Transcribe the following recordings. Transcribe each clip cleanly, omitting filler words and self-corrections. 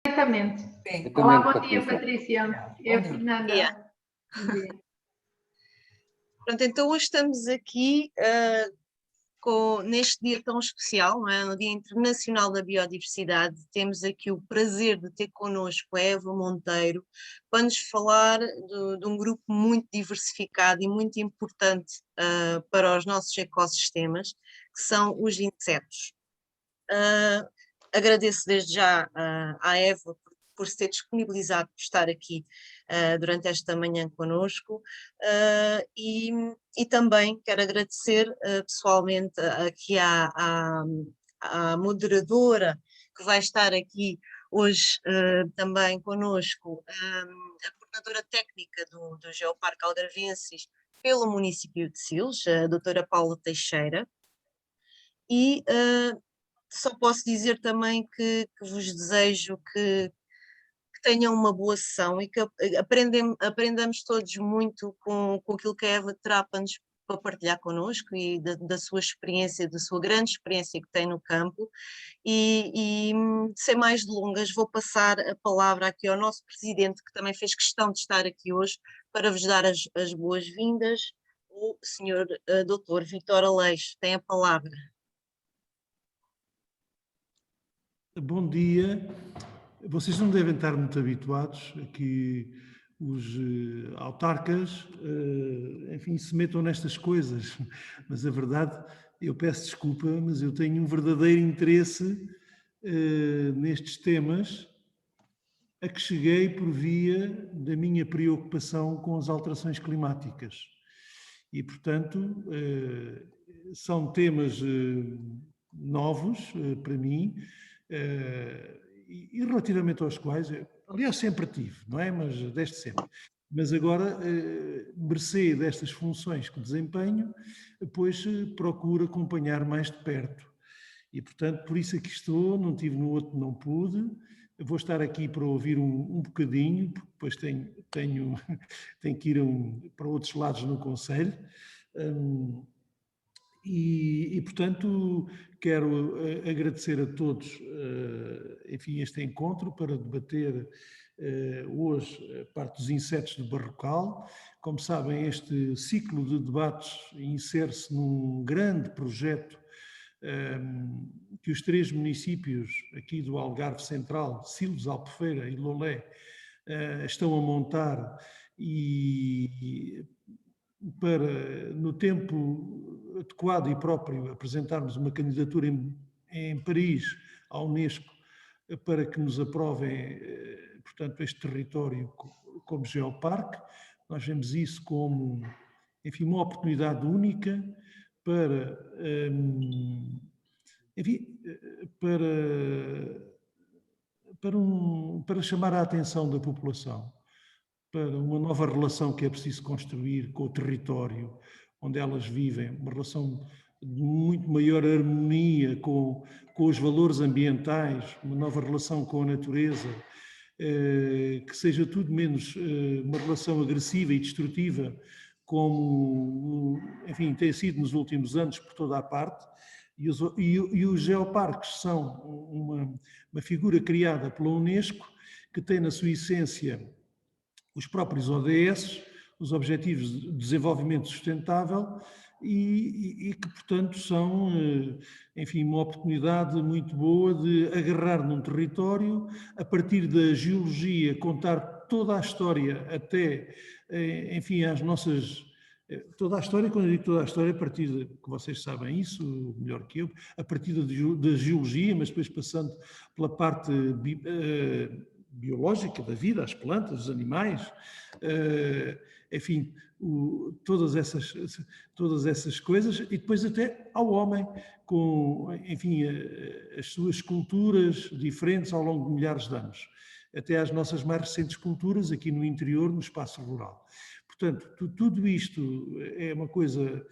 Perfeitamente. Sim. Olá, bom dia, Patrícia. É a Fernanda. Yeah. Bom dia. Pronto, então hoje estamos aqui neste dia tão especial, não é? No Dia Internacional da Biodiversidade. Temos aqui o prazer de ter connosco a Eva Monteiro para nos falar de um grupo muito diversificado e muito importante para os nossos ecossistemas, que são os insetos. Agradeço desde já à Eva por se ter disponibilizado por estar aqui durante esta manhã connosco e também quero agradecer pessoalmente aqui à moderadora que vai estar aqui hoje também connosco, a coordenadora técnica do Geoparque Algarviensis pelo município de Sils, a doutora Paula Teixeira, e só posso dizer também que vos desejo que tenham uma boa sessão e que aprendamos todos muito com aquilo que a Eva terá para partilhar connosco e da sua experiência, da sua grande experiência que tem no campo. E sem mais delongas, vou passar a palavra aqui ao nosso presidente, que também fez questão de estar aqui hoje, para vos dar as boas-vindas, o senhor Dr. Vítor Aleixo. Tem a palavra. Bom dia. Vocês não devem estar muito habituados a que os autarcas, enfim, se metam nestas coisas, mas a verdade, eu peço desculpa, mas eu tenho um verdadeiro interesse nestes temas a que cheguei por via da minha preocupação com as alterações climáticas. E, portanto, são temas novos para mim, e relativamente aos quais, aliás, sempre tive, não é? Mas desde sempre. Mas agora, mercê destas funções que desempenho, pois procuro acompanhar mais de perto. E, portanto, por isso aqui estou, não tive no outro, não pude. Vou estar aqui para ouvir um bocadinho, porque depois tenho que ir para outros lados no Conselho. Portanto, quero agradecer a todos, enfim, este encontro para debater hoje a parte dos insetos do Barrocal. Como sabem, este ciclo de debates insere-se num grande projeto que os três municípios aqui do Algarve Central, Sils, Albufeira e Lolé, estão a montar e para, no tempo adequado e próprio, apresentarmos uma candidatura em Paris à Unesco para que nos aprovem, portanto, este território como geoparque. Nós vemos isso como, enfim, uma oportunidade única para, enfim, para chamar a atenção da população para uma nova relação que é preciso construir com o território onde elas vivem, uma relação de muito maior harmonia com os valores ambientais, uma nova relação com a natureza, que seja tudo menos uma relação agressiva e destrutiva, como, enfim, tem sido nos últimos anos por toda a parte. E os geoparques são uma figura criada pela Unesco que tem na sua essência os próprios ODS, os Objetivos de Desenvolvimento Sustentável, e que, portanto, são, enfim, uma oportunidade muito boa de agarrar num território, a partir da geologia, contar toda a história até, enfim, às nossas... Toda a história, quando eu digo toda a história, a partir de, que vocês sabem isso melhor que eu, a partir da geologia, mas depois passando pela parte biológica da vida, as plantas, os animais, enfim, todas essas coisas, e depois até ao homem, com, enfim, as suas culturas diferentes ao longo de milhares de anos, até às nossas mais recentes culturas aqui no interior, no espaço rural. Portanto, tudo isto é uma coisa,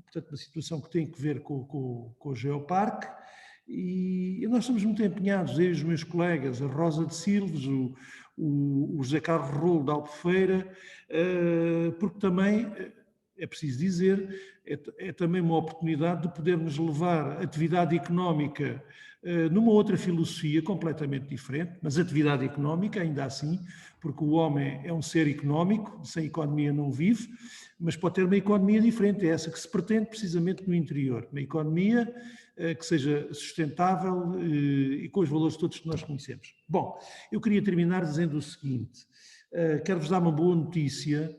portanto, uma situação que tem que ver com o Geoparque, e nós estamos muito empenhados, eu e os meus colegas, a Rosa de Silves, o José Carlos Rolo da Albufeira, porque também, é preciso dizer, é também uma oportunidade de podermos levar atividade económica numa outra filosofia completamente diferente, mas atividade económica ainda assim, porque o homem é um ser económico, sem economia não vive, mas pode ter uma economia diferente, é essa que se pretende precisamente no interior, uma economia que seja sustentável e com os valores todos que nós conhecemos. Bom, eu queria terminar dizendo o seguinte, quero-vos dar uma boa notícia.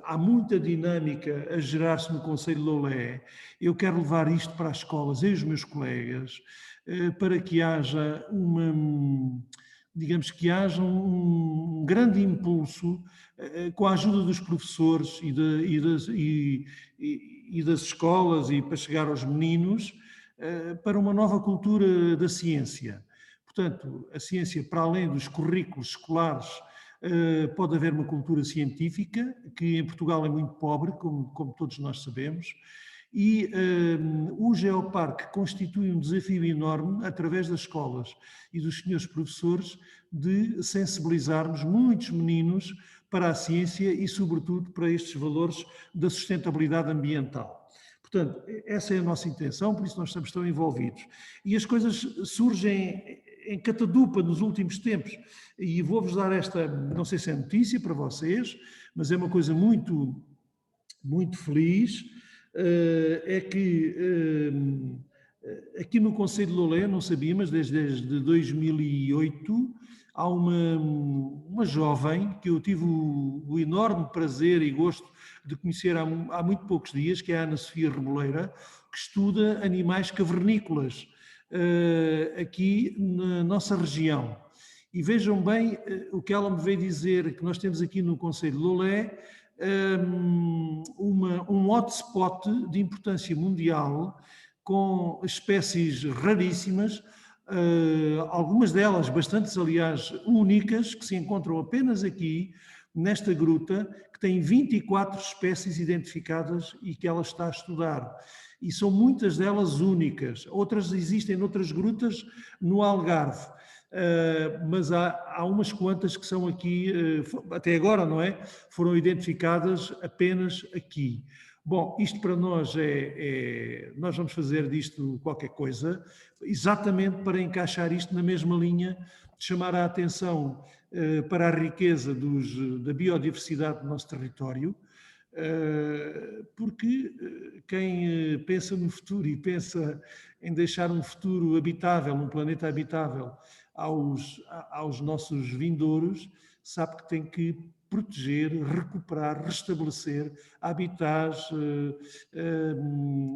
Há muita dinâmica a gerar-se no Conselho de Lolé. Eu quero levar isto para as escolas e os meus colegas para que haja digamos que haja um grande impulso com a ajuda dos professores e das escolas e para chegar aos meninos para uma nova cultura da ciência. Portanto, a ciência, para além dos currículos escolares, pode haver uma cultura científica, que em Portugal é muito pobre, como todos nós sabemos, e o Geoparque constitui um desafio enorme, através das escolas e dos senhores professores, de sensibilizarmos muitos meninos para a ciência e, sobretudo, para estes valores da sustentabilidade ambiental. Portanto, essa é a nossa intenção, por isso nós estamos tão envolvidos. E as coisas surgem em catadupa nos últimos tempos. E vou-vos dar esta, não sei se é notícia para vocês, mas é uma coisa muito, muito feliz, é que aqui no Conselho de Lolé, não sabia, mas desde 2008, há uma jovem que eu tive o enorme prazer e gosto de conhecer há muito poucos dias, que é a Ana Sofia Reboleira, que estuda animais cavernícolas aqui na nossa região. E vejam bem o que ela me veio dizer, que nós temos aqui no Conselho de Lolé um hotspot de importância mundial com espécies raríssimas, algumas delas bastantes, aliás, únicas, que se encontram apenas aqui, nesta gruta, que tem 24 espécies identificadas e que ela está a estudar. E são muitas delas únicas. Outras existem noutras grutas no Algarve. Mas há umas quantas que são aqui, até agora, não é? Foram identificadas apenas aqui. Bom, isto para nós nós vamos fazer disto qualquer coisa, exatamente para encaixar isto na mesma linha de chamar a atenção para a riqueza da biodiversidade do nosso território, porque quem pensa no futuro e pensa em deixar um futuro habitável, um planeta habitável aos nossos vindouros, sabe que tem que proteger, recuperar, restabelecer habitats,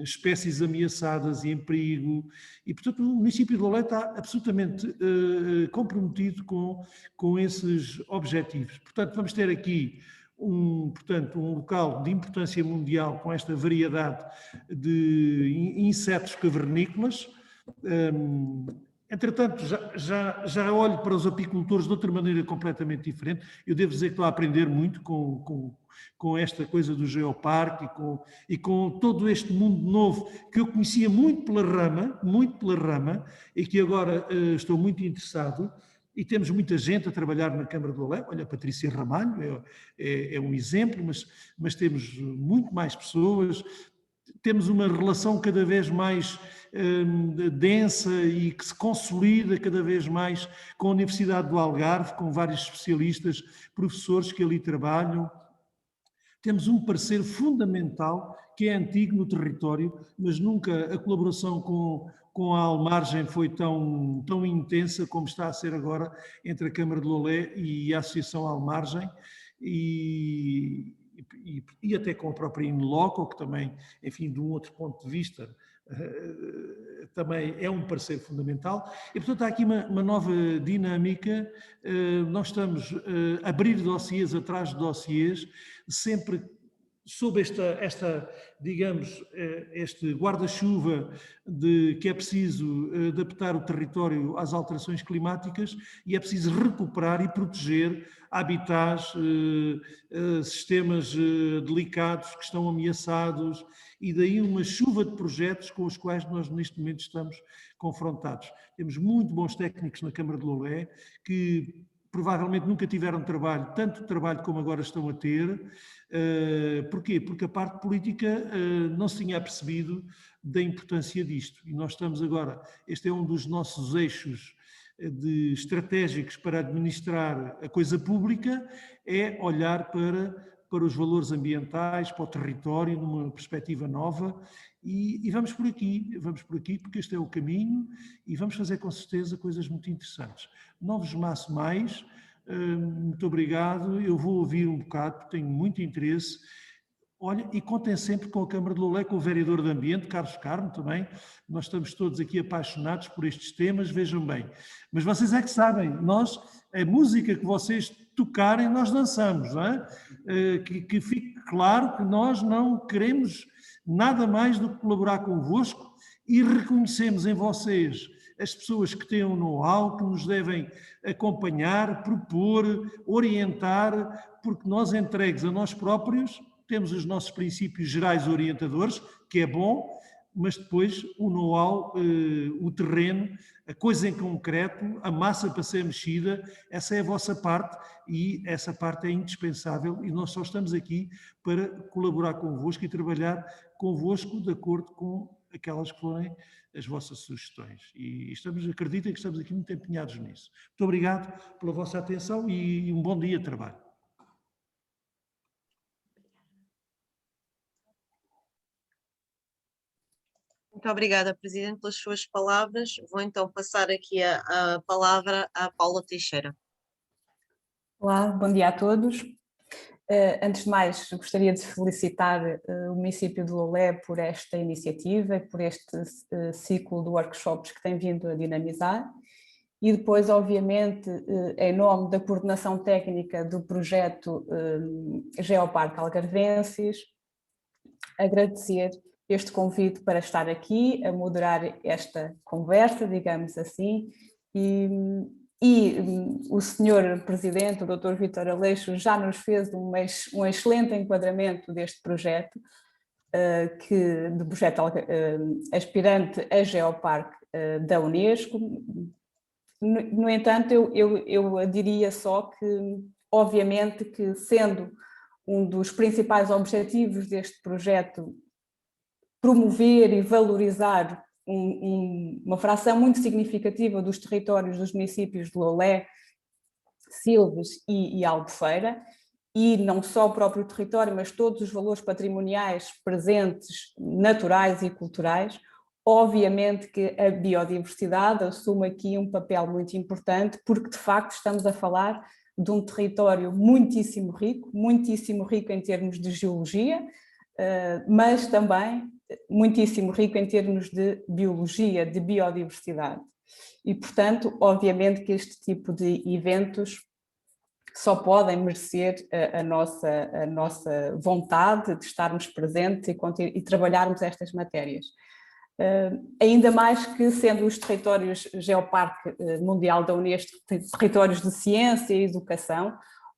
espécies ameaçadas e em perigo. E, portanto, o município de Lolé está absolutamente comprometido com esses objetivos. Portanto, vamos ter aqui um local de importância mundial com esta variedade de insetos cavernícolas. Entretanto, já olho para os apicultores de outra maneira completamente diferente. Eu devo dizer que estou a aprender muito com esta coisa do Geoparque e com todo este mundo novo que eu conhecia muito pela rama, e que agora estou muito interessado. E temos muita gente a trabalhar na Câmara de Lolé. Olha, a Patrícia Ramalho é um exemplo, mas temos muito mais pessoas. Temos uma relação cada vez mais densa e que se consolida cada vez mais com a Universidade do Algarve, com vários especialistas, professores que ali trabalham. Temos um parceiro fundamental que é antigo no território, mas nunca a colaboração com a Almargem foi tão intensa como está a ser agora entre a Câmara de Lolé e a Associação Almargem, e até com a própria Inloco, que também, enfim, de um outro ponto de vista, também é um parceiro fundamental. E, portanto, há aqui uma nova dinâmica. Nós estamos a abrir dossiês atrás de dossiês, sempre sob digamos, este guarda-chuva de que é preciso adaptar o território às alterações climáticas e é preciso recuperar e proteger habitats, sistemas delicados que estão ameaçados, e daí uma chuva de projetos com os quais nós neste momento estamos confrontados. Temos muito bons técnicos na Câmara de Lolé que provavelmente nunca tiveram trabalho, tanto trabalho como agora estão a ter. Porquê? Porque a parte política não se tinha apercebido da importância disto. E nós estamos agora, este é um dos nossos eixos estratégicos para administrar a coisa pública, é olhar para os valores ambientais, para o território, numa perspectiva nova, e vamos por aqui, porque este é o caminho, e vamos fazer com certeza coisas muito interessantes. Não vos maço mais, muito obrigado, eu vou ouvir um bocado, porque tenho muito interesse. Olha, e contem sempre com a Câmara de Loulé, com o Vereador de Ambiente, Carlos Carmo, também. Nós estamos todos aqui apaixonados por estes temas, vejam bem. Mas vocês é que sabem, a música que vocês tocarem, nós dançamos, não é? Que fique claro que nós não queremos nada mais do que colaborar convosco e reconhecemos em vocês as pessoas que têm um know-how, que nos devem acompanhar, propor, orientar, porque nós entregues a nós próprios temos os nossos princípios gerais orientadores, que é bom, mas depois o know-how, o terreno, a coisa em concreto, a massa para ser mexida, essa é a vossa parte e essa parte é indispensável e nós só estamos aqui para colaborar convosco e trabalhar convosco de acordo com aquelas que forem as vossas sugestões. E acreditem que estamos aqui muito empenhados nisso. Muito obrigado pela vossa atenção e um bom dia de trabalho. Muito obrigada, Presidente, pelas suas palavras. Vou então passar aqui a palavra à Paula Teixeira. Olá, bom dia a todos. Antes de mais, gostaria de felicitar o município de Loulé por esta iniciativa e por este ciclo de workshops que tem vindo a dinamizar. E depois, obviamente, em nome da coordenação técnica do projeto Geoparque Algarvenses, agradecer este convite para estar aqui a moderar esta conversa, digamos assim, e o Sr. Presidente, o Dr. Vítor Aleixo, já nos fez um excelente enquadramento deste projeto, do projeto aspirante a Geoparque da Unesco. No entanto, eu diria só que, obviamente, que sendo um dos principais objetivos deste projeto promover e valorizar uma fração muito significativa dos territórios dos municípios de Loulé, Silves e Albufeira, e não só o próprio território, mas todos os valores patrimoniais presentes, naturais e culturais, obviamente que a biodiversidade assume aqui um papel muito importante, porque de facto estamos a falar de um território muitíssimo rico em termos de geologia, mas também muitíssimo rico em termos de biologia, de biodiversidade. E, portanto, obviamente que este tipo de eventos só podem merecer a nossa vontade de estarmos presentes e trabalharmos estas matérias. Ainda mais que, sendo os territórios Geoparque Mundial da Unesco territórios de ciência e educação,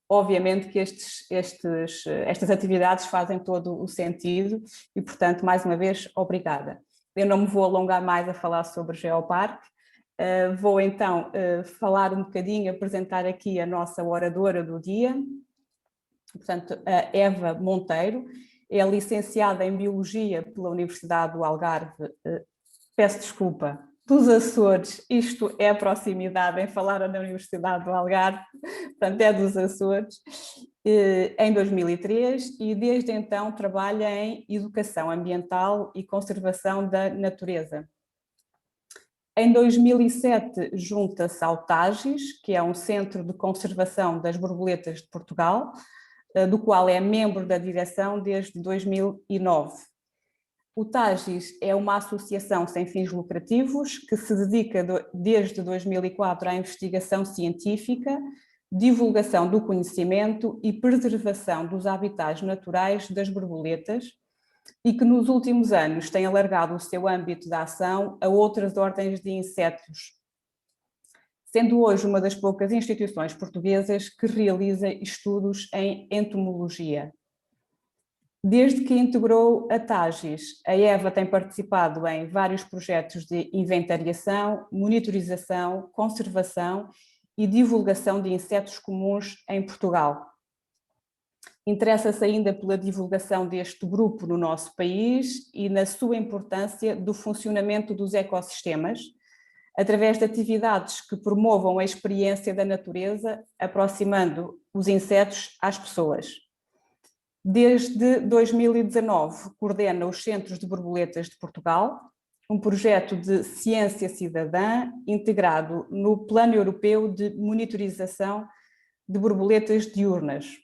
obviamente que estas atividades fazem todo o sentido e, portanto, mais uma vez, obrigada. Eu não me vou alongar mais a falar sobre Geoparque, vou então falar um bocadinho, apresentar aqui a nossa oradora do dia, portanto, a Eva Monteiro, é licenciada em Biologia pela Universidade do Algarve, peço desculpa, dos Açores, isto é a proximidade em falar na Universidade do Algarve, portanto é dos Açores, em 2003 e desde então trabalha em Educação Ambiental e Conservação da Natureza. Em 2007 junta-se ao TAGIS, que é um centro de conservação das borboletas de Portugal, do qual é membro da direção desde 2009. O TAGIS é uma associação sem fins lucrativos que se dedica desde 2004 à investigação científica, divulgação do conhecimento e preservação dos habitats naturais das borboletas e que nos últimos anos tem alargado o seu âmbito de ação a outras ordens de insetos, sendo hoje uma das poucas instituições portuguesas que realiza estudos em entomologia. Desde que integrou a TAGIS, a Eva tem participado em vários projetos de inventariação, monitorização, conservação e divulgação de insetos comuns em Portugal. Interessa-se ainda pela divulgação deste grupo no nosso país e na sua importância do funcionamento dos ecossistemas, através de atividades que promovam a experiência da natureza, aproximando os insetos às pessoas. Desde 2019, coordena os Centros de Borboletas de Portugal, um projeto de ciência cidadã integrado no Plano Europeu de Monitorização de Borboletas Diurnas.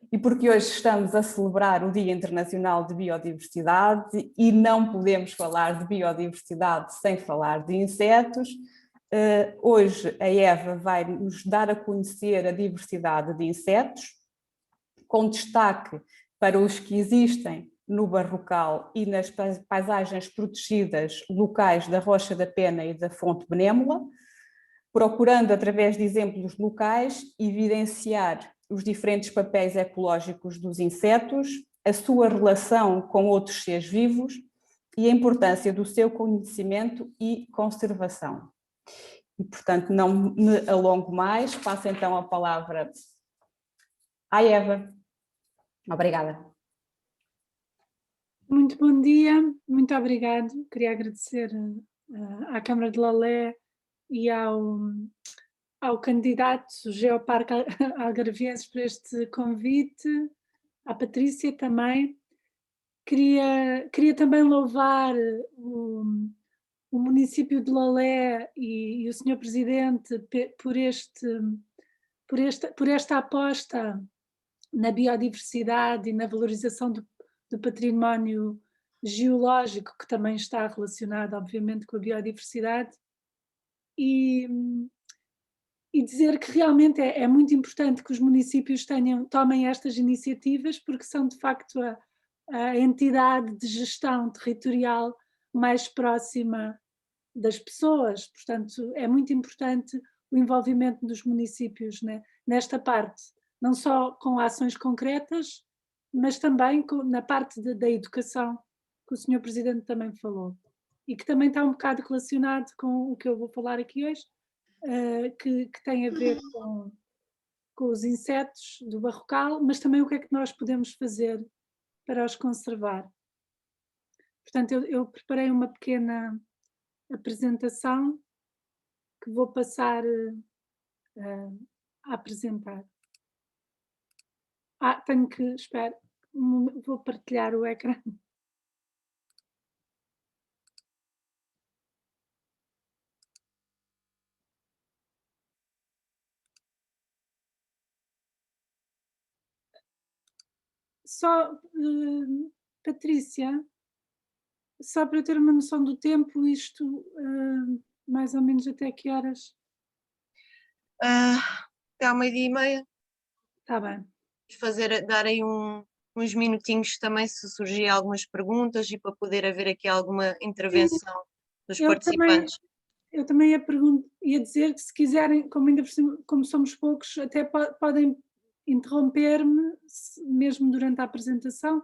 E porque hoje estamos a celebrar o Dia Internacional de Biodiversidade e não podemos falar de biodiversidade sem falar de insetos, hoje a Eva vai nos dar a conhecer a diversidade de insetos, com destaque para os que existem no Barrocal e nas paisagens protegidas locais da Rocha da Pena e da Fonte Benémola, procurando, através de exemplos locais, evidenciar os diferentes papéis ecológicos dos insetos, a sua relação com outros seres vivos e a importância do seu conhecimento e conservação. E, portanto, não me alongo mais, passo então a palavra à Eva. Obrigada. Muito bom dia, muito obrigado. Queria agradecer à Câmara de Lolé e ao candidato Geoparque Algarvienses por este convite, à Patrícia também. Queria também louvar o município de Lolé e o Sr. Presidente por esta aposta na biodiversidade e na valorização do património geológico, que também está relacionado, obviamente, com a biodiversidade, e dizer que realmente é muito importante que os municípios tomem estas iniciativas, porque são, de facto, a entidade de gestão territorial mais próxima das pessoas. Portanto, é muito importante o envolvimento dos municípios, né, nesta parte, não só com ações concretas, mas também na parte da educação, que o Sr. Presidente também falou, e que também está um bocado relacionado com o que eu vou falar aqui hoje, que tem a ver com os insetos do Barrocal, mas também o que é que nós podemos fazer para os conservar. Portanto, eu preparei uma pequena apresentação que vou passar a apresentar. Tenho que, espera, vou partilhar o ecrã. Só, Patrícia, só para eu ter uma noção do tempo, isto mais ou menos até que horas? Até ao 12:30. Está bem. Dar aí uns minutinhos também se surgir algumas perguntas e para poder haver aqui alguma intervenção dos participantes. Eu também ia dizer que, se quiserem, como somos poucos, até podem interromper-me mesmo durante a apresentação,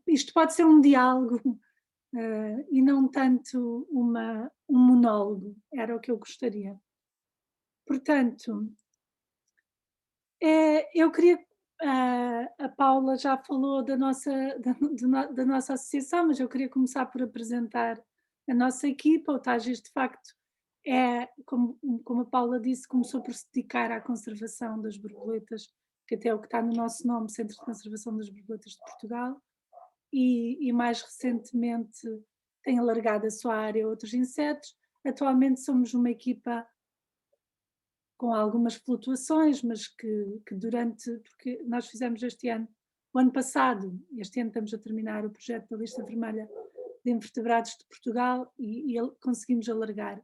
isto pode ser um diálogo e não tanto um monólogo, era o que eu gostaria. Portanto, eu queria, a Paula já falou da nossa associação, mas eu queria começar por apresentar a nossa equipa. O Tages, de facto, como a Paula disse, começou por se dedicar à conservação das borboletas, que até é o que está no nosso nome, Centro de Conservação das Borboletas de Portugal, e mais recentemente tem alargado a sua área a outros insetos. Atualmente somos uma equipa com algumas flutuações, mas porque nós fizemos o ano passado, este ano estamos a terminar o projeto da lista vermelha de invertebrados de Portugal e conseguimos alargar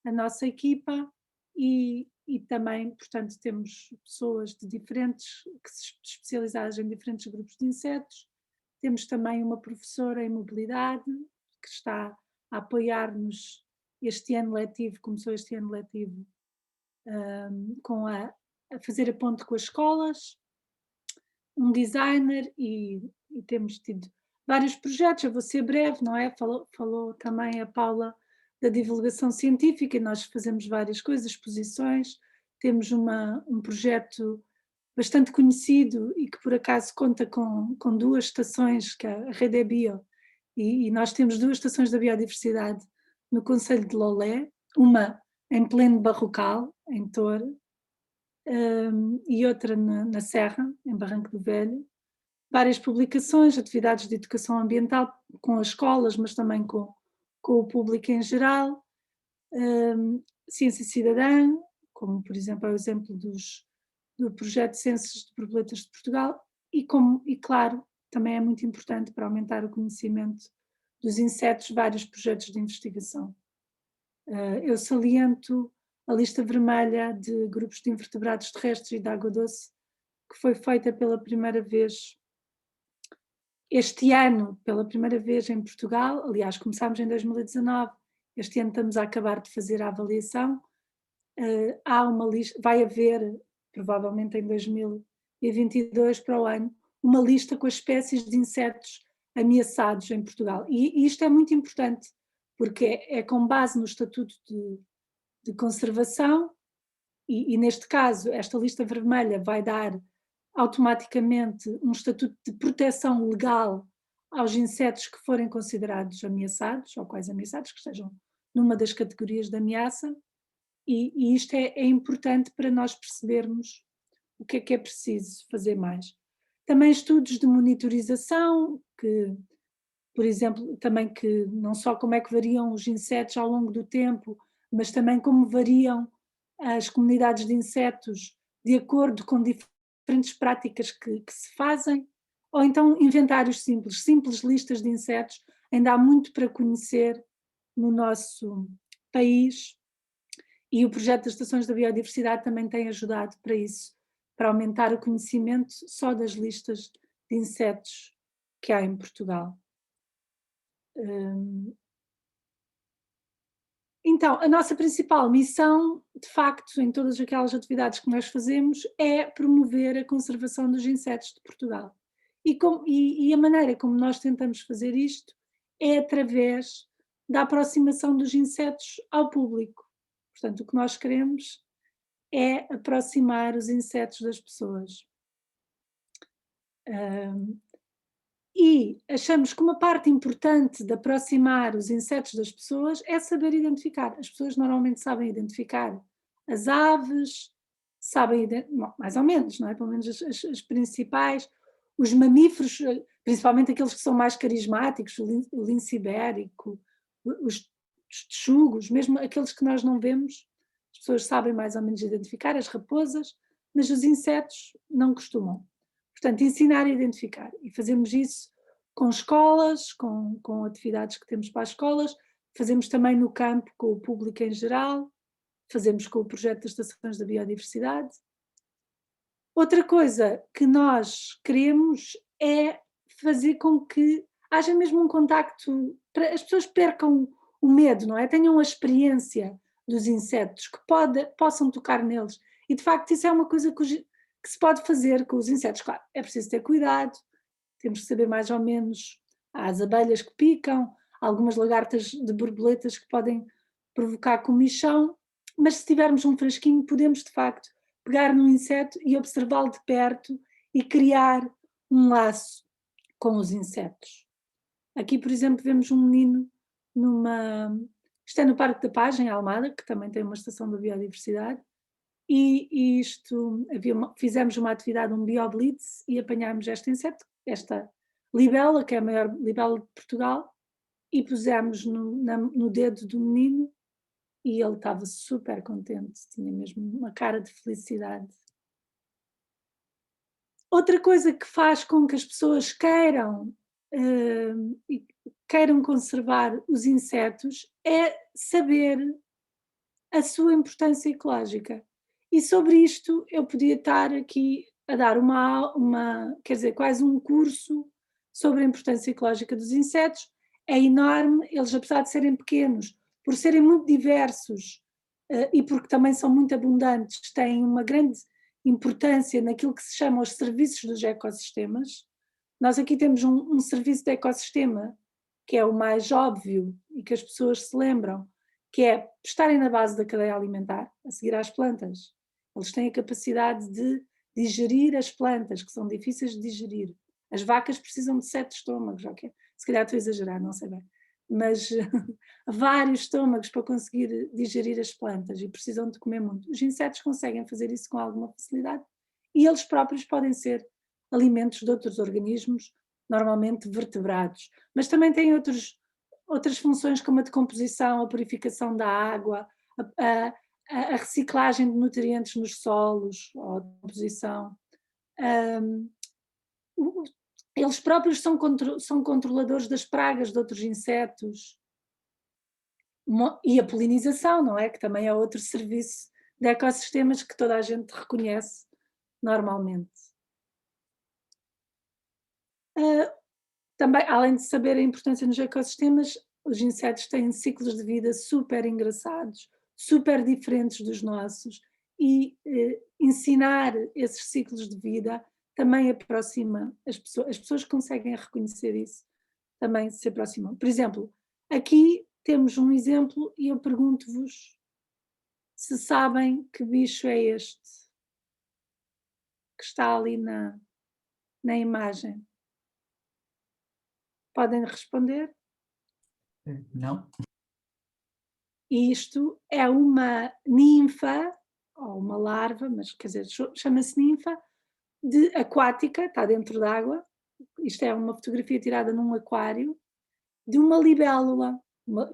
a nossa equipa e também, portanto, temos pessoas especializadas em diferentes grupos de insetos. Temos também uma professora em mobilidade que está a apoiar-nos este ano letivo, começou este ano letivo, a fazer a ponte com as escolas, um designer e temos tido vários projetos. Eu vou ser breve, não é? Falou também a Paula da divulgação científica, e nós fazemos várias coisas, exposições, temos um projeto bastante conhecido e que por acaso conta com 2 estações, que é a Rede Bio, e nós temos 2 estações da biodiversidade no concelho de Lolé, uma em pleno Barrocal, em Tore, e outra na Serra, em Barranco do Velho. Várias publicações, atividades de educação ambiental com as escolas, mas também com o público em geral, ciência cidadã, como por exemplo é o exemplo do projeto Ciências de Borboletas de Portugal, e claro, também é muito importante para aumentar o conhecimento dos insetos, vários projetos de investigação. Eu saliento a lista vermelha de grupos de invertebrados terrestres e de água doce, que foi feita pela primeira vez este ano, pela primeira vez em Portugal. Aliás, começámos em 2019, este ano estamos a acabar de fazer a avaliação. Há uma lista, vai haver, provavelmente em 2022 para o ano, uma lista com as espécies de insetos ameaçados em Portugal. E isto é muito importante, porque é com base no Estatuto de Conservação, e neste caso esta lista vermelha vai dar automaticamente um estatuto de proteção legal aos insetos que forem considerados ameaçados, ou quais ameaçados, que estejam numa das categorias de ameaça, e isto é importante para nós percebermos o que é preciso fazer mais. Também estudos de monitorização, que, por exemplo, também que não só como é que variam os insetos ao longo do tempo, mas também como variam as comunidades de insetos de acordo com diferentes práticas que se fazem, ou então inventários simples listas de insetos. Ainda há muito para conhecer no nosso país, e o projeto das Estações da Biodiversidade também tem ajudado para isso, para aumentar o conhecimento só das listas de insetos que há em Portugal. Então, a nossa principal missão, de facto, em todas aquelas atividades que nós fazemos, é promover a conservação dos insetos de Portugal. E a maneira como nós tentamos fazer isto é através da aproximação dos insetos ao público. Portanto, o que nós queremos é aproximar os insetos das pessoas. E achamos que uma parte importante de aproximar os insetos das pessoas é saber identificar. As pessoas normalmente sabem identificar as aves, sabem, mais ou menos, não é? Pelo menos as principais, os mamíferos, principalmente aqueles que são mais carismáticos, o lince ibérico, os texugos, mesmo aqueles que nós não vemos, as pessoas sabem mais ou menos identificar, as raposas, mas os insetos não costumam. Portanto, ensinar a identificar, e fazemos isso com escolas, com atividades que temos para as escolas, fazemos também no campo com o público em geral, fazemos com o projeto das Estações da Biodiversidade. Outra coisa que nós queremos é fazer com que haja mesmo um contacto, para as pessoas percam o medo, não é? Tenham a experiência dos insetos, que possam tocar neles, e de facto isso é uma coisa que se pode fazer com os insetos. Claro, é preciso ter cuidado, temos que saber mais ou menos, há as abelhas que picam, algumas lagartas de borboletas que podem provocar comichão, mas se tivermos um frasquinho podemos de facto pegar num inseto e observá-lo de perto e criar um laço com os insetos. Aqui, por exemplo, vemos um menino isto é no Parque da Paz, em Almada, que também tem uma estação da biodiversidade, e fizemos uma atividade, um bioblitz, e apanhámos este inseto, esta libela, que é a maior libela de Portugal, e pusemos no dedo do menino, e ele estava super contente, tinha mesmo uma cara de felicidade. Outra coisa que faz com que as pessoas queiram conservar os insetos é saber a sua importância ecológica. E sobre isto eu podia estar aqui a dar quer dizer, quase um curso sobre a importância ecológica dos insetos. É enorme, eles apesar de serem pequenos, por serem muito diversos e porque também são muito abundantes, têm uma grande importância naquilo que se chama os serviços dos ecossistemas. Nós aqui temos um serviço de ecossistema que é o mais óbvio e que as pessoas se lembram, que é estarem na base da cadeia alimentar, a seguir às plantas. Eles têm a capacidade de digerir as plantas, que são difíceis de digerir. As vacas precisam de 7 estômagos, ok? Se calhar estou a exagerar, não sei bem. Mas vários estômagos para conseguir digerir as plantas e precisam de comer muito. Os insetos conseguem fazer isso com alguma facilidade e eles próprios podem ser alimentos de outros organismos, normalmente vertebrados. Mas também têm outras funções como a decomposição, a purificação da água, a reciclagem de nutrientes nos solos, ou a decomposição. Eles próprios são controladores das pragas de outros insetos. E a polinização, não é? Que também é outro serviço de ecossistemas que toda a gente reconhece normalmente. Também, além de saber a importância nos ecossistemas, os insetos têm ciclos de vida super engraçados, super diferentes dos nossos, e ensinar esses ciclos de vida também aproxima as pessoas que conseguem reconhecer isso, também se aproximam. Por exemplo, aqui temos um exemplo e eu pergunto-vos se sabem que bicho é este que está ali na imagem. Podem responder? Não? Isto é uma ninfa, ou uma larva, mas quer dizer, chama-se ninfa, aquática, está dentro d'água. Isto é uma fotografia tirada num aquário, de uma libélula,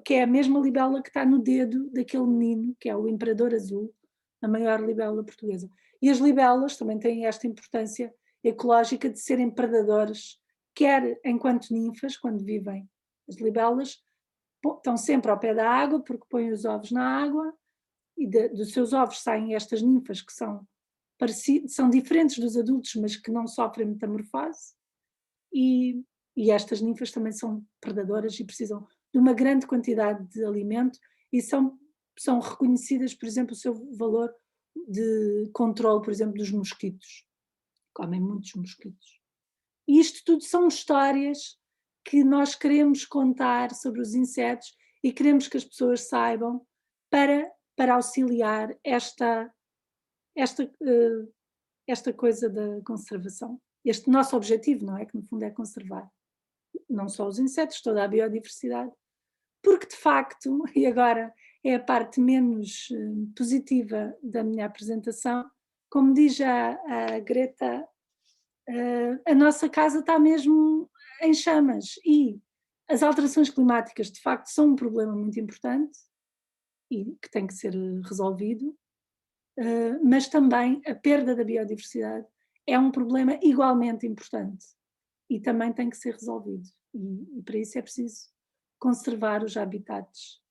que é a mesma libélula que está no dedo daquele menino, que é o imperador azul, a maior libélula portuguesa. E as libélulas também têm esta importância ecológica de serem predadores, quer enquanto ninfas, quando vivem. As libélulas estão sempre ao pé da água, porque põem os ovos na água, e dos seus ovos saem estas ninfas que são diferentes dos adultos, mas que não sofrem metamorfose, e estas ninfas também são predadoras e precisam de uma grande quantidade de alimento e são reconhecidas, por exemplo, o seu valor de controle, por exemplo, dos mosquitos. Comem muitos mosquitos. E isto tudo são histórias que nós queremos contar sobre os insetos e queremos que as pessoas saibam para auxiliar esta coisa da conservação. Este nosso objetivo, não é? Que no fundo é conservar não só os insetos, toda a biodiversidade, porque de facto, e agora é a parte menos positiva da minha apresentação, como diz a Greta, a nossa casa está mesmo em chamas e as alterações climáticas de facto são um problema muito importante e que tem que ser resolvido, mas também a perda da biodiversidade é um problema igualmente importante e também tem que ser resolvido e para isso é preciso conservar os habitats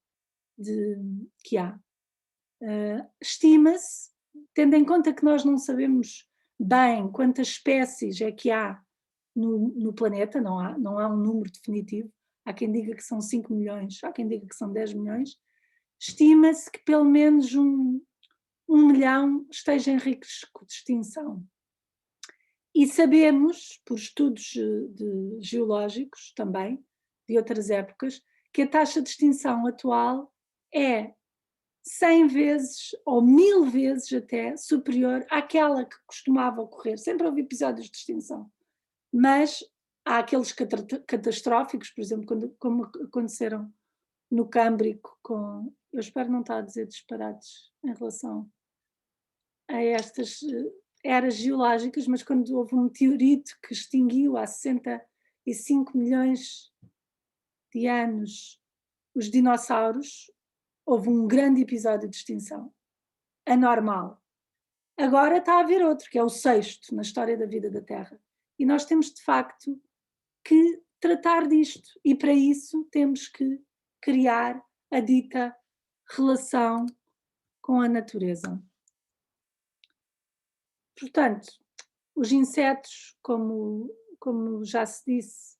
que há. Estima-se, tendo em conta que nós não sabemos bem quantas espécies é que há no planeta, não há um número definitivo, há quem diga que são 5 milhões, há quem diga que são 10 milhões, estima-se que pelo menos 1 milhão esteja em risco de extinção. E sabemos, por estudos geológicos também, de outras épocas, que a taxa de extinção atual é 100 vezes ou 1000 vezes até superior àquela que costumava ocorrer. Sempre houve episódios de extinção, mas há aqueles catastróficos, por exemplo, como aconteceram no Câmbrico, eu espero não estar a dizer disparates em relação a estas eras geológicas, mas quando houve um meteorito que extinguiu há 65 milhões de anos os dinossauros, houve um grande episódio de extinção, anormal. Agora está a haver outro, que é o 6º na história da vida da Terra. E nós temos, de facto, que tratar disto. E para isso temos que criar a dita relação com a natureza. Portanto, os insetos, como já se disse,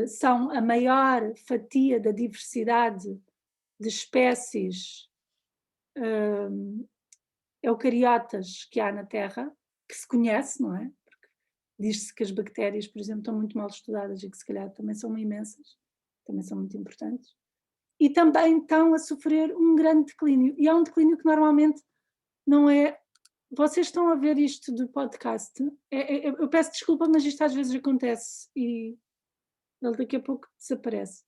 são a maior fatia da diversidade de espécies eucariotas que há na Terra, que se conhece, não é? Porque diz-se que as bactérias, por exemplo, estão muito mal estudadas e que se calhar também são imensas, também são muito importantes. e também estão a sofrer um grande declínio. E é um declínio que normalmente não é... Vocês estão a ver isto do podcast? Eu peço desculpa, mas isto às vezes acontece e ele daqui a pouco desaparece.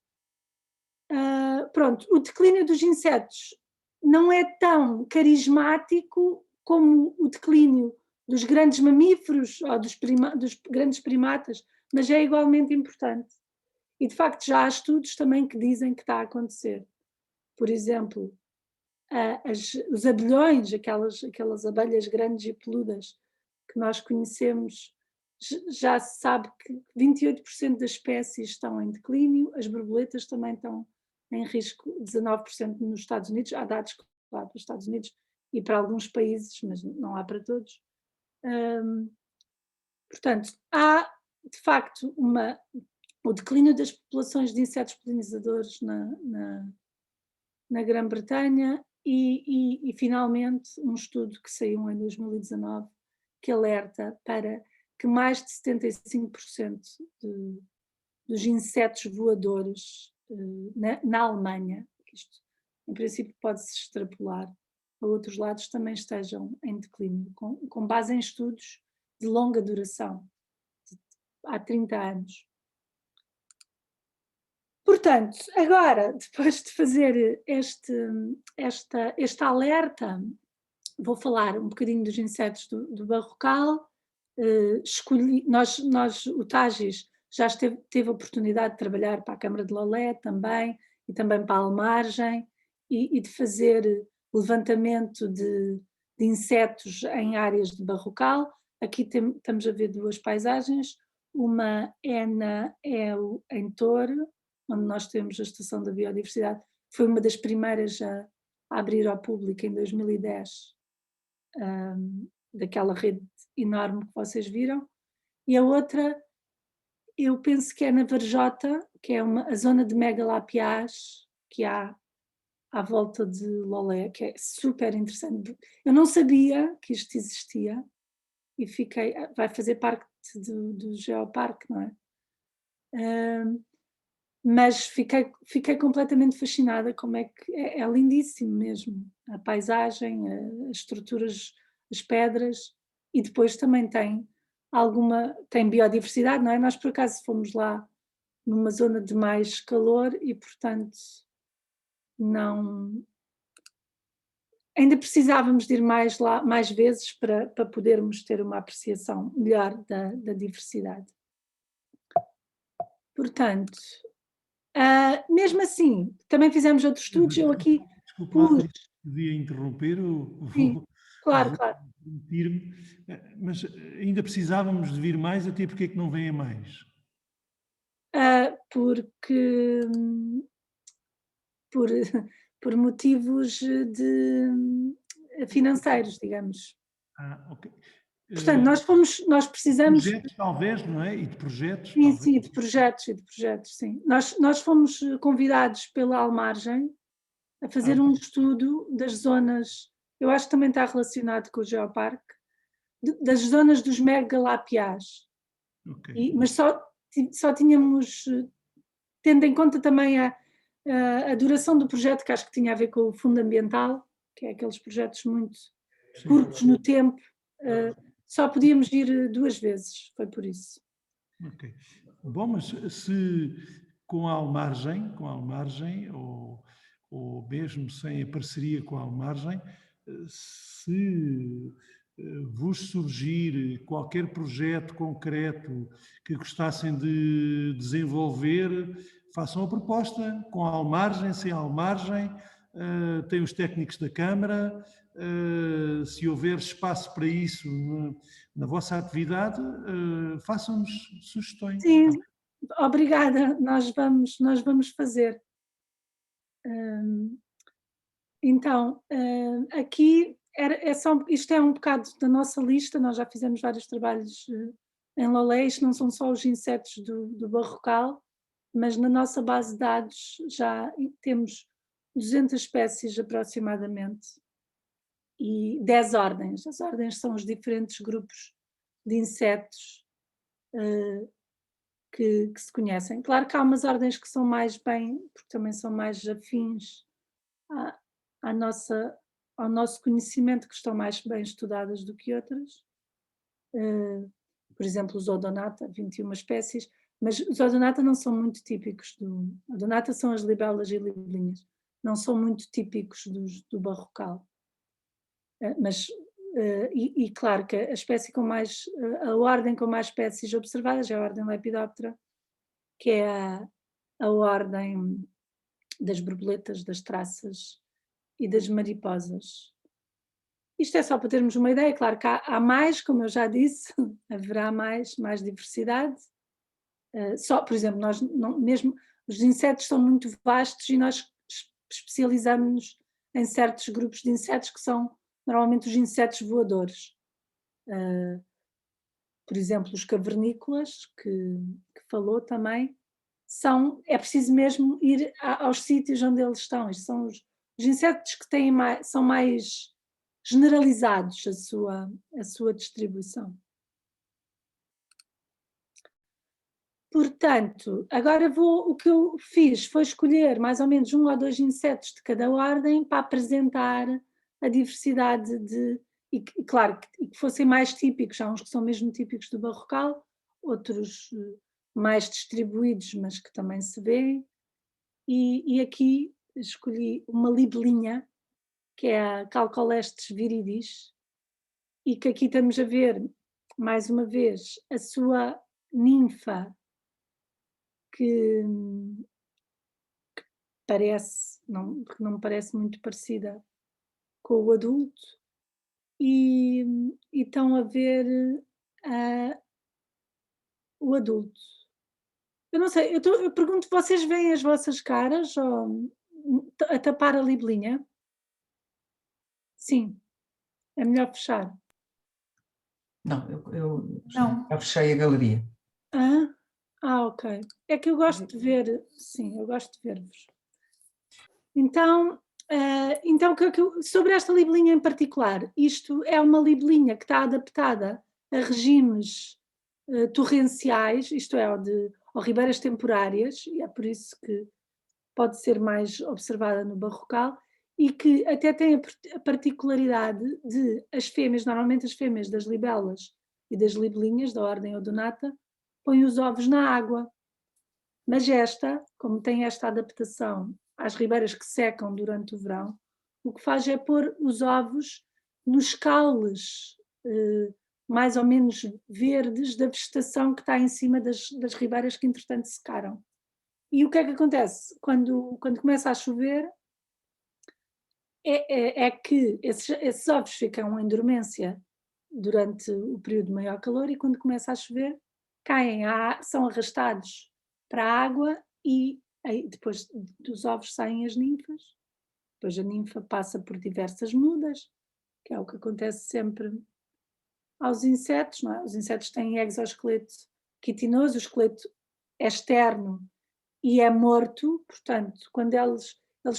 Pronto, o declínio dos insetos não é tão carismático como o declínio dos grandes mamíferos ou dos grandes primatas, mas é igualmente importante. E de facto já há estudos também que dizem que está a acontecer. Por exemplo, os abelhões, aquelas abelhas grandes e peludas que nós conhecemos, já se sabe que 28% das espécies estão em declínio, as borboletas também estão em risco, 19% nos Estados Unidos, há dados, claro, para os Estados Unidos e para alguns países, mas não há para todos. Portanto, há de facto o declínio das populações de insetos polinizadores na Grã-Bretanha e finalmente um estudo que saiu em 2019 que alerta para que mais de 75% dos insetos voadores na Alemanha, que isto em princípio pode-se extrapolar a outros lados, também estejam em declínio, com base em estudos de longa duração, há 30 anos. Portanto, agora, depois de fazer este alerta, vou falar um bocadinho dos insetos do Barrocal. O Tagis já teve a oportunidade de trabalhar para a Câmara de Lolé também, e também para a Almargem, e de fazer levantamento de insetos em áreas de Barrocal. Aqui estamos a ver duas paisagens, uma é em Toro, onde nós temos a Estação da Biodiversidade, foi uma das primeiras a abrir ao público em 2010, daquela rede enorme que vocês viram, e a outra, eu penso que é na Varjota, que é a zona de megalapiás que há à volta de Lolé, que é super interessante. Eu não sabia que isto existia e vai fazer parte do Geoparque, não é? Mas fiquei completamente fascinada, como é que é lindíssimo mesmo, a paisagem, as estruturas, as pedras, e depois também tem biodiversidade, não é? Nós por acaso fomos lá numa zona de mais calor e portanto ainda precisávamos de ir mais vezes para podermos ter uma apreciação melhor da diversidade. Portanto, mesmo assim, também fizemos outros estudos, eu aqui Desculpa, podia interromper, Sim, claro. permitir-me, mas ainda precisávamos de vir mais, até porque é que não vêm mais? Porque por motivos financeiros, digamos. Ok. Portanto, nós precisamos... Projetos, talvez, não é? E de projetos, sim, talvez. sim, de projetos, sim. Nós fomos convidados pela Almargem a fazer um estudo das zonas, eu acho que também está relacionado com o Geoparque, das zonas dos megalapiás. Okay. Mas só tínhamos, tendo em conta também a duração do projeto, que acho que tinha a ver com o Fundo Ambiental, que é aqueles projetos muito curtos no tempo, só podíamos ir 2 vezes, foi por isso. Ok. Bom, mas se com a Almargem, ou mesmo sem a parceria com a Almargem, se vos surgir qualquer projeto concreto que gostassem de desenvolver, façam a proposta, com a Almargem, sem a Almargem, tem os técnicos da Câmara, se houver espaço para isso na vossa atividade, façam-nos sugestões. Sim, obrigada, nós vamos fazer. Então, aqui isto é um bocado da nossa lista, nós já fizemos vários trabalhos em Lolé, isto não são só os insetos do Barrocal, mas na nossa base de dados já temos 200 espécies aproximadamente e 10 ordens. As ordens são os diferentes grupos de insetos que se conhecem. Claro que há umas ordens que são mais bem, porque também são mais afins ao nosso conhecimento, que estão mais bem estudadas do que outras. Por exemplo, os Odonata, 21 espécies, mas os Odonata não são muito típicos Odonata são as libelas e libelinhas, não são muito típicos do barrocal. Mas, e claro que a espécie com mais, a ordem com mais espécies observadas é a ordem Lepidoptera, que é a ordem das borboletas, das traças e das mariposas. Isto é só para termos uma ideia, claro que há mais, como eu já disse, haverá mais diversidade. Só, por exemplo, nós mesmo os insetos são muito vastos e nós especializamos-nos em certos grupos de insetos que são normalmente os insetos voadores. Por exemplo, os cavernícolas, que falou também, é preciso mesmo ir aos sítios onde eles estão. Estes são os insetos que são mais generalizados a sua distribuição. Portanto, agora o que eu fiz foi escolher mais ou menos 1 ou 2 insetos de cada ordem para apresentar a diversidade e claro, que fossem mais típicos. Há uns que são mesmo típicos do barrocal, outros mais distribuídos, mas que também se vêem. E aqui escolhi uma libelinha, que é a Calcolestes viridis, e que aqui estamos a ver, mais uma vez, a sua ninfa, que não me parece muito parecida com o adulto, e estão a ver o adulto. Eu não sei, eu pergunto, vocês veem as vossas caras a tapar a libelinha? Sim, é melhor fechar. Não, eu Não. já fechei a galeria. Ok. É que eu gosto de ver, sim, eu gosto de ver-vos. Então, sobre esta libelinha em particular, isto é uma libelinha que está adaptada a regimes torrenciais, isto é, ou ribeiras temporárias, e é por isso que pode ser mais observada no barrocal, e que até tem a particularidade de normalmente as fêmeas das libelas e das libelinhas da ordem Odonata, põem os ovos na água. Mas como tem esta adaptação às ribeiras que secam durante o verão, o que faz é pôr os ovos nos caules mais ou menos verdes da vegetação que está em cima das ribeiras que entretanto secaram. E o que é que acontece? Quando começa a chover, é que esses ovos ficam em dormência durante o período de maior calor, e quando começa a chover, são arrastados para a água, e aí, depois dos ovos saem as ninfas. Depois a ninfa passa por diversas mudas, que é o que acontece sempre aos insetos, não é? Os insetos têm exoesqueleto quitinoso, o esqueleto é externo e é morto, portanto, quando eles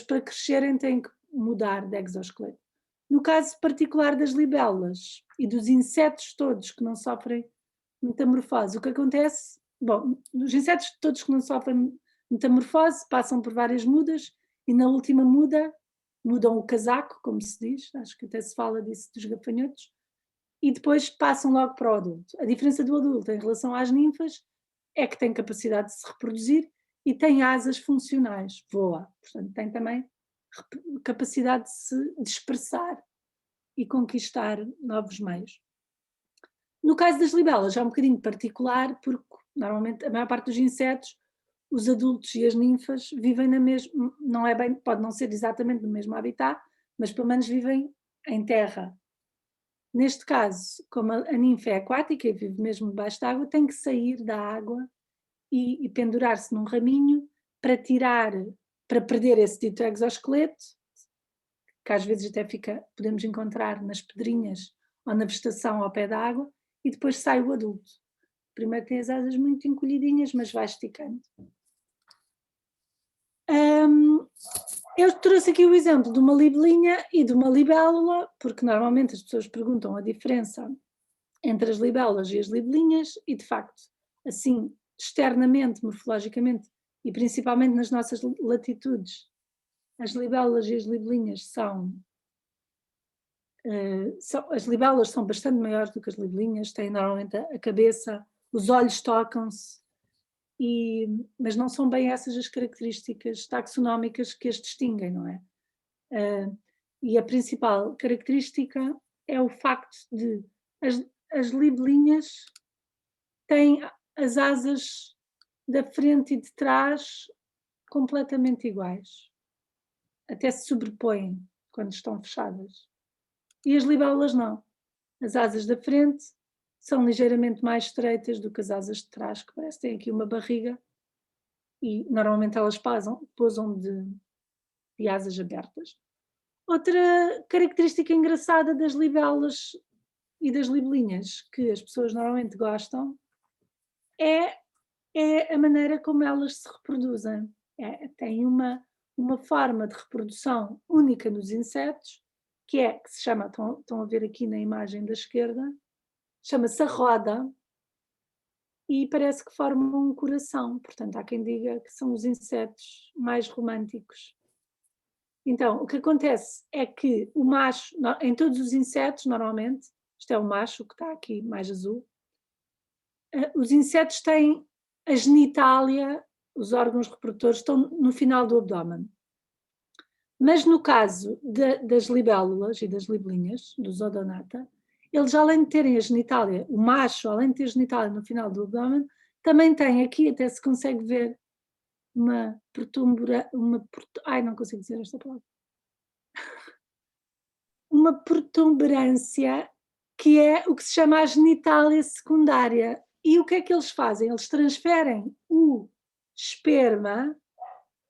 para crescerem têm que mudar de exoesqueleto. No caso particular das libelas e dos insetos todos que não sofrem metamorfose, o que acontece? Bom, os insetos todos que não sofrem metamorfose passam por várias mudas, e na última muda mudam o casaco, como se diz, acho que até se fala disso dos gafanhotos, e depois passam logo para o adulto. A diferença do adulto em relação às ninfas é que tem capacidade de se reproduzir e tem asas funcionais, voa, portanto tem também capacidade de se dispersar e conquistar novos meios. No caso das libelas é um bocadinho particular, porque normalmente a maior parte dos insetos, os adultos e as ninfas vivem na mesma, pode não ser exatamente no mesmo habitat, mas pelo menos vivem em terra. Neste caso, como a ninfa é aquática e vive mesmo debaixo da água, tem que sair da água e pendurar-se num raminho para perder esse dito exoesqueleto, que às vezes até podemos encontrar nas pedrinhas ou na vegetação ao pé da água, e depois sai o adulto. Primeiro tem as asas muito encolhidinhas, mas vai esticando. Eu trouxe aqui o exemplo de uma libelinha e de uma libélula, porque normalmente as pessoas perguntam a diferença entre as libelas e as libelinhas, e de facto, assim, externamente, morfologicamente, e principalmente nas nossas latitudes, as libélulas e as libelinhas as libélulas são bastante maiores do que as libelinhas, têm normalmente a cabeça, os olhos tocam-se, mas não são bem essas as características taxonómicas que as distinguem, não é? E a principal característica é o facto de as libelinhas têm as asas da frente e de trás completamente iguais, até se sobrepõem quando estão fechadas. E as libélulas não. As asas da frente são ligeiramente mais estreitas do que as asas de trás, que parece que têm aqui uma barriga, e normalmente elas pousam de asas abertas. Outra característica engraçada das libélulas e das libelinhas que as pessoas normalmente gostam é a maneira como elas se reproduzem. Tem uma forma de reprodução única nos insetos, que se chama, estão a ver aqui na imagem da esquerda, chama-se a roda, e parece que forma um coração. Portanto, há quem diga que são os insetos mais românticos. Então, o que acontece é que o macho, em todos os insetos, normalmente, isto é o macho que está aqui mais azul, os insetos têm a genitália, os órgãos reprodutores estão no final do abdômen. Mas no caso das libélulas e das libelinhas, dos odonata, eles, além de terem a genitália, o macho, além de ter a genitália no final do abdômen, também tem aqui, até se consegue ver, não consigo dizer esta palavra. Uma protuberância, que é o que se chama a genitália secundária. E o que é que eles fazem? Eles transferem o esperma,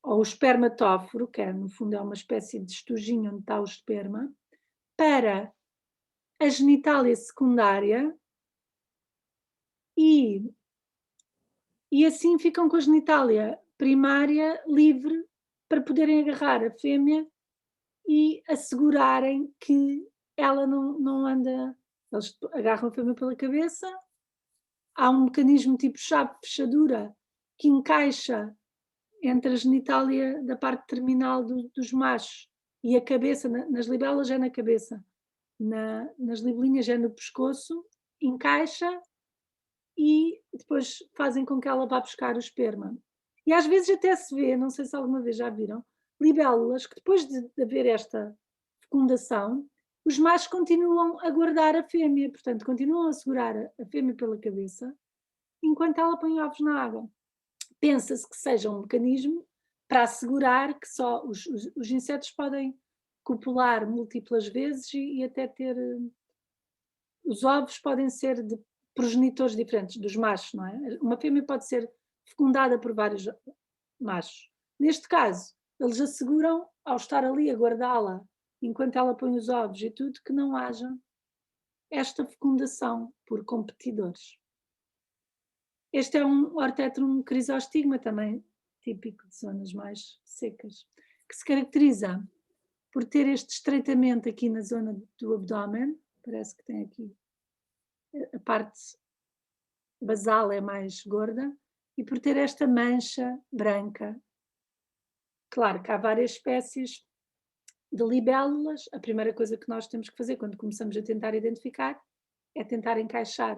ou o espermatóforo, que no fundo é uma espécie de estojinho onde está o esperma, para a genitália secundária, e assim ficam com a genitália primária livre para poderem agarrar a fêmea e assegurarem que ela não anda. Eles agarram a fêmea pela cabeça, há um mecanismo tipo chave-fechadura que encaixa entre a genitália da parte terminal dos machos e a cabeça. Nas libelas é na cabeça, nas libelinhas é no pescoço, encaixa e depois fazem com que ela vá buscar o esperma. E às vezes até se vê, não sei se alguma vez já viram, libélulas que depois de haver esta fecundação, os machos continuam a guardar a fêmea, portanto continuam a segurar a fêmea pela cabeça enquanto ela põe ovos na água. Pensa-se que seja um mecanismo para assegurar que só os insetos podem copular múltiplas vezes e até ter... Os ovos podem ser de progenitores diferentes dos machos, não é? Uma fêmea pode ser fecundada por vários machos. Neste caso, eles asseguram, ao estar ali a guardá-la enquanto ela põe os ovos e tudo, que não haja esta fecundação por competidores. Este é um Ortetrum crisostigma, também típico de zonas mais secas, que se caracteriza por ter este estreitamento aqui na zona do abdômen, parece que tem aqui a parte basal é mais gorda, e por ter esta mancha branca. Claro que há várias espécies de libélulas. A primeira coisa que nós temos que fazer quando começamos a tentar identificar é tentar encaixar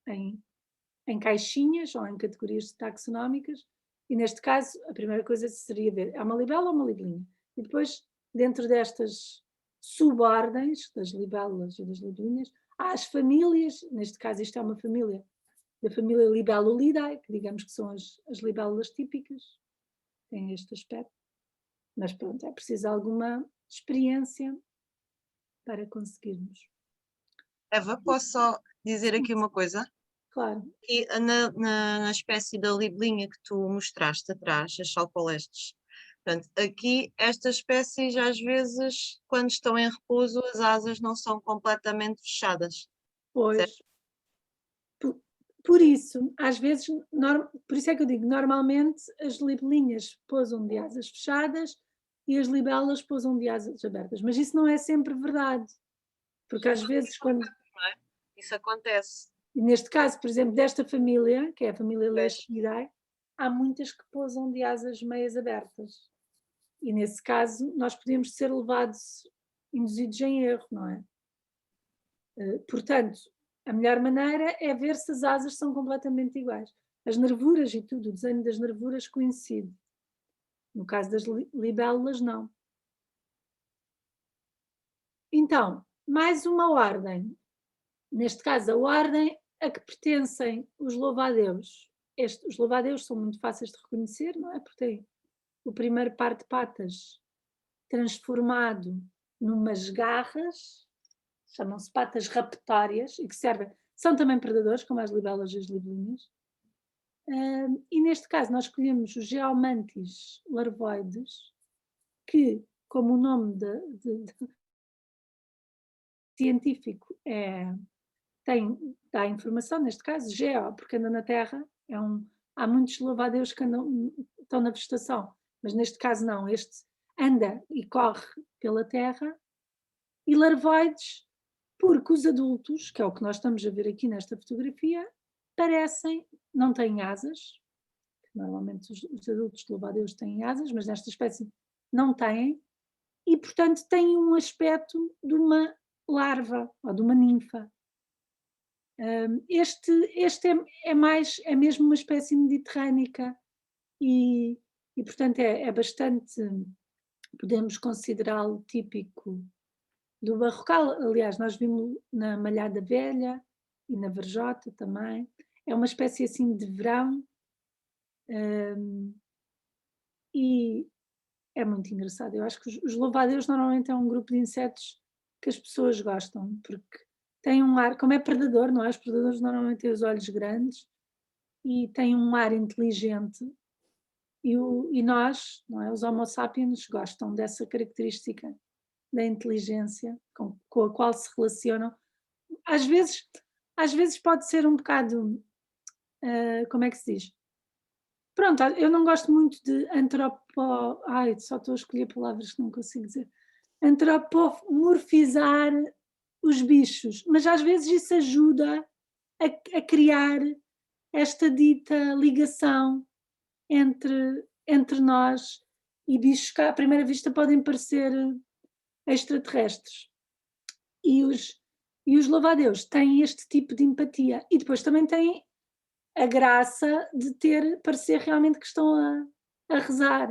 em caixinhas ou em categorias taxonómicas, e neste caso a primeira coisa seria ver, é uma libélula ou uma libelinha? E depois, dentro destas subordens das libélulas e das libelinhas, há as famílias, neste caso isto é uma família, da família Libellulidae, que digamos que são as libélulas típicas, têm este aspecto, mas pronto, é preciso alguma experiência para conseguirmos. Eva, posso só dizer aqui uma coisa? Claro. E na espécie da libelinha que tu mostraste atrás, as salpolestes, portanto, aqui estas espécies às vezes, quando estão em repouso, as asas não são completamente fechadas. Pois, por isso, às vezes, por isso é que eu digo, normalmente as libelinhas pousam de asas fechadas e as libélulas pousam de asas abertas, mas isso não é sempre verdade, porque às vezes quando... Isso acontece. E neste caso, por exemplo, desta família, que é a família Leishmanidae, há muitas que pousam de asas meias abertas. E nesse caso, nós podemos ser levados, induzidos em erro, não é? Portanto, a melhor maneira é ver se as asas são completamente iguais. As nervuras e tudo, o desenho das nervuras coincide. No caso das libélulas, não. Então, mais uma ordem. Neste caso, a ordem a que pertencem os louva-a-Deus. Os louva-a-Deus são muito fáceis de reconhecer, não é? Porque tem o primeiro par de patas transformado numas garras, chamam-se patas raptórias, e que servem, são também predadores, como as libélulas e as libelinhas. E neste caso nós escolhemos os Geomantis larvoides, que, como o nome científico dá informação, neste caso, geo, porque anda na Terra, há muitos louva-a-Deus que estão na vegetação, mas neste caso não, este anda e corre pela Terra, e larvoides, porque os adultos, que é o que nós estamos a ver aqui nesta fotografia, não têm asas, normalmente os adultos de louva-a-Deus têm asas, mas nesta espécie não têm, e portanto têm um aspecto de uma larva ou de uma ninfa. Este é mesmo uma espécie mediterrânica e portanto é bastante, podemos considerá-lo típico do Barrocal. Aliás, nós vimos na Malhada Velha e na Verjota também. É uma espécie assim de verão, e é muito engraçado. Eu acho que os louva-a-Deus normalmente é um grupo de insetos que as pessoas gostam, porque tem um ar, como é predador, não é? Os predadores normalmente têm os olhos grandes e têm um ar inteligente, e nós, não é? Os Homo sapiens gostam dessa característica da inteligência com a qual se relacionam. Às vezes pode ser um bocado, como é que se diz? Pronto, eu não gosto muito de só estou a escolher palavras que não consigo dizer. Antropomorfizar os bichos, mas às vezes isso ajuda a criar esta dita ligação entre nós e bichos que à primeira vista podem parecer extraterrestres. E os louva-a-Deus têm este tipo de empatia, e depois também têm a graça de parecer realmente que estão a rezar,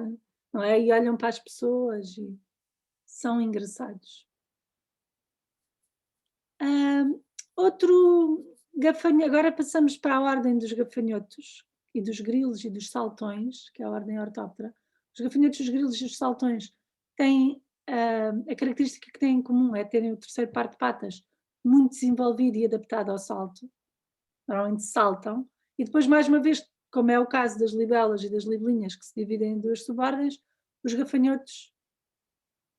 não é? E olham para as pessoas e são engraçados. Agora passamos para a ordem dos gafanhotos e dos grilos e dos saltões, que é a ordem Orthoptera. Os gafanhotos, os grilos e os saltões têm a característica que têm em comum é terem o terceiro par de patas muito desenvolvido e adaptado ao salto. Normalmente saltam. E depois, mais uma vez, como é o caso das libelas e das libelinhas, que se dividem em duas subordens, os gafanhotos,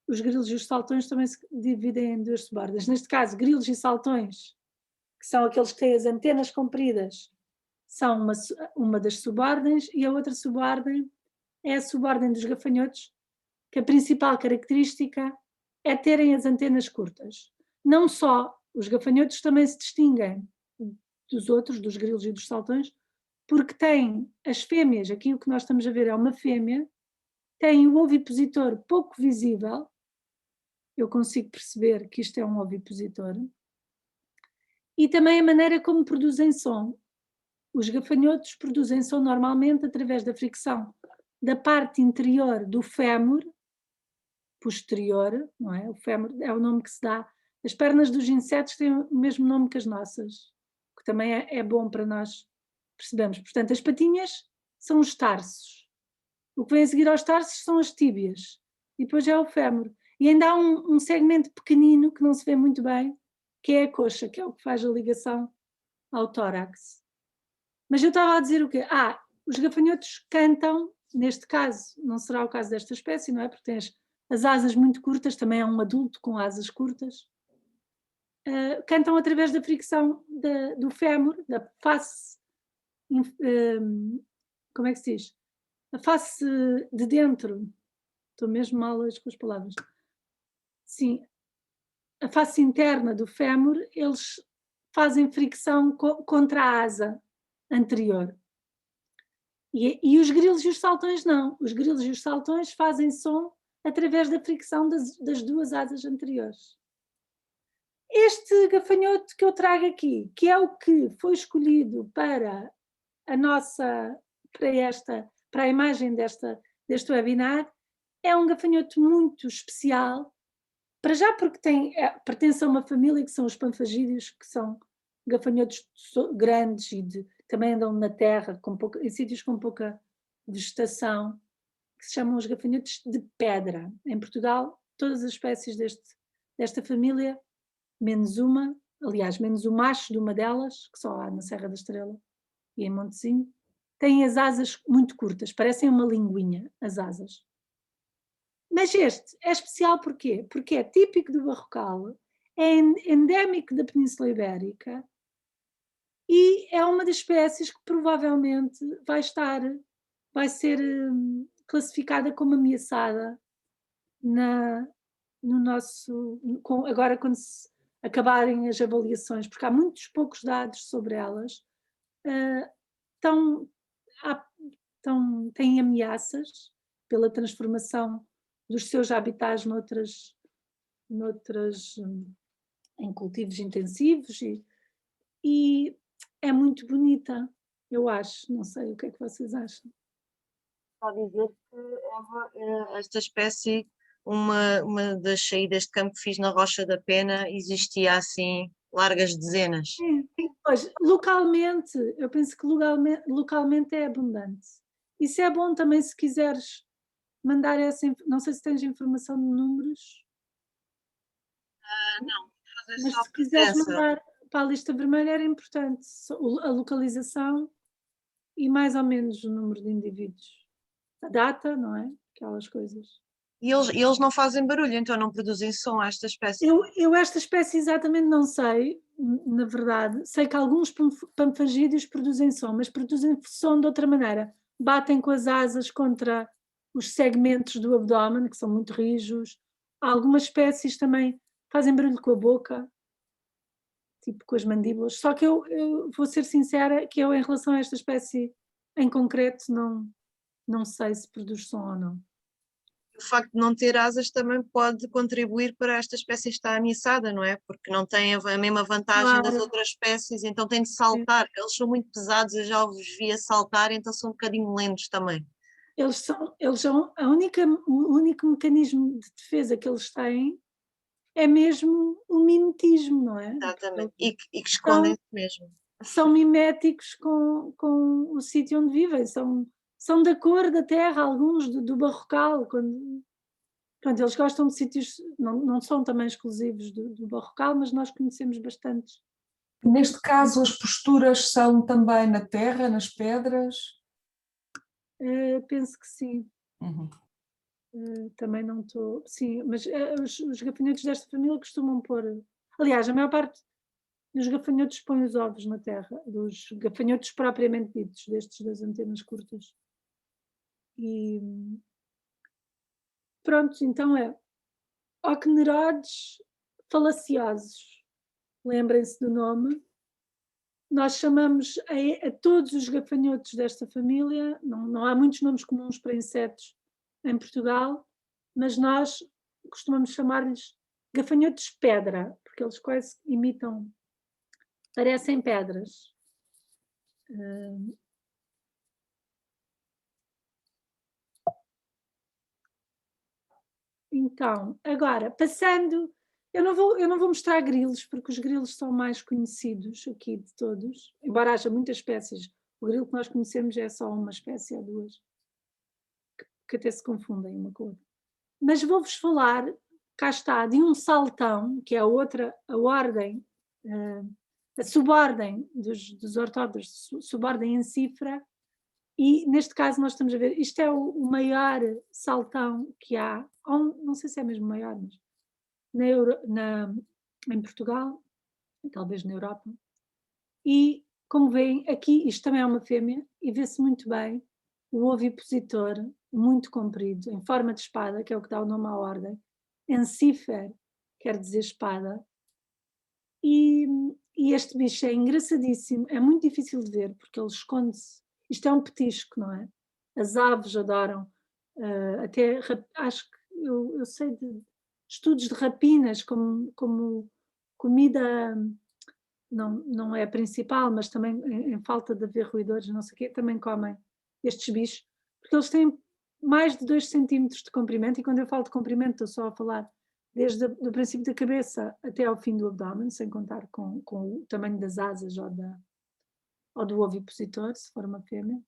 os grilos e os saltões também se dividem em duas subordens. Neste caso, grilos e saltões, que são aqueles que têm as antenas compridas, são uma das subordens, e a outra subordem é a subordem dos gafanhotos, que a principal característica é terem as antenas curtas. Não só, os gafanhotos também se distinguem dos outros, dos grilos e dos saltões, porque têm as fêmeas, aqui o que nós estamos a ver é uma fêmea, tem o ovipositor pouco visível, eu consigo perceber que isto é um ovipositor, e também a maneira como produzem som. Os gafanhotos produzem som normalmente através da fricção da parte interior do fémur, posterior, não é? O fémur é o nome que se dá. As pernas dos insetos têm o mesmo nome que as nossas, que também é bom para nós percebermos. Portanto, as patinhas são os tarsos. O que vem a seguir aos tarsos são as tíbias. E depois é o fémur. E ainda há um segmento pequenino que não se vê muito bem, que é a coxa, que é o que faz a ligação ao tórax. Mas eu estava a dizer o quê? Os gafanhotos cantam, neste caso, não será o caso desta espécie, não é? Porque tem as asas muito curtas, também é um adulto com asas curtas. Cantam através da fricção do fémur, da face, como é que se diz? A face de dentro, estou mesmo mal com as palavras. Sim, a face interna do fémur, eles fazem fricção contra a asa anterior. E os grilos e os saltões não. Os grilos e os saltões fazem som através da fricção das duas asas anteriores. Este gafanhoto que eu trago aqui, que é o que foi escolhido para a imagem deste webinar, é um gafanhoto muito especial, para já porque pertence a uma família que são os panfagídeos, que são gafanhotos grandes e também andam na terra, em sítios com pouca vegetação, que se chamam os gafanhotos de pedra. Em Portugal, todas as espécies desta família, menos uma, aliás, menos o macho de uma delas, que só há na Serra da Estrela e em Montezinho, têm as asas muito curtas, parecem uma linguinha, as asas. Mas este é especial porquê? Porque é típico do Barrocal, é endémico da Península Ibérica e é uma das espécies que provavelmente vai ser classificada como ameaçada no nosso, agora quando se acabarem as avaliações, porque há muitos poucos dados sobre elas, têm ameaças pela transformação dos seus habitats em cultivos intensivos e é muito bonita, eu acho, não sei o que é que vocês acham. Só dizer que esta espécie, uma das saídas de campo que fiz na Rocha da Pena, existia assim largas dezenas. Pois, localmente, eu penso que localmente é abundante. Isso é bom também se quiseres mandar não sei se tens informação de números. Não, fazer Mas só se quiseres presença. mandar para a lista vermelha era importante, a localização e mais ou menos o número de indivíduos. A data, não é? Aquelas coisas. E eles não fazem barulho, então não produzem som a esta espécie. Eu esta espécie exatamente não sei, na verdade. Sei que alguns panfagídeos produzem som, mas produzem som de outra maneira. Batem com as asas contra os segmentos do abdômen, que são muito rijos. Algumas espécies também fazem barulho com a boca, tipo com as mandíbulas. Só que eu vou ser sincera que eu, em relação a esta espécie em concreto, não sei se produz som ou não. O facto de não ter asas também pode contribuir para esta espécie estar ameaçada, não é? Porque não tem a mesma vantagem das outras espécies, então tem de saltar. Eles são muito pesados, eu já os vi a saltar, então são um bocadinho lentos também. Eles são o único mecanismo de defesa que eles têm é mesmo o mimetismo, não é? Exatamente, e que escondem-se mesmo. São miméticos com o sítio onde vivem, são da cor da terra, alguns do Barrocal, pronto, eles gostam de sítios, não são também exclusivos do Barrocal, mas nós conhecemos bastantes. Neste caso, as posturas são também na terra, nas pedras? Penso que sim. Uhum. Também não estou. Sim, mas os gafanhotos desta família costumam pôr. Aliás, a maior parte dos gafanhotos põe os ovos na terra, dos gafanhotos propriamente ditos, destes das antenas curtas. E pronto, então é ocnerodes falaciosos. Lembrem-se do nome. Nós chamamos a todos os gafanhotos desta família, não há muitos nomes comuns para insetos em Portugal, mas nós costumamos chamar-lhes gafanhotos pedra, porque eles quase imitam, parecem pedras. Então, agora, passando, eu não vou mostrar grilos, porque os grilos são mais conhecidos aqui de todos, embora haja muitas espécies. O grilo que nós conhecemos é só uma espécie ou duas, que até se confundem uma com a outra. Mas vou-vos falar, cá está, de um saltão, que é a ordem, a subordem dos ortópodes, subordem encifra, e neste caso nós estamos a ver, isto é o maior saltão que há, não sei se é mesmo maior, mas em Portugal, talvez na Europa, e como veem aqui, isto também é uma fêmea, e vê-se muito bem o ovipositor muito comprido, em forma de espada, que é o que dá o nome à ordem. Encífer quer dizer espada, E este bicho é engraçadíssimo, é muito difícil de ver porque ele esconde-se. Isto é um petisco, não é? As aves adoram, até acho que eu sei de estudos de rapinas como comida, não é a principal, mas também em falta de haver roedores, não sei o quê, também comem estes bichos, porque eles têm mais de 2 centímetros de comprimento, e quando eu falo de comprimento estou só a falar desde o princípio da cabeça até ao fim do abdômen, sem contar com o tamanho das asas ou do ovipositor, se for uma fêmea.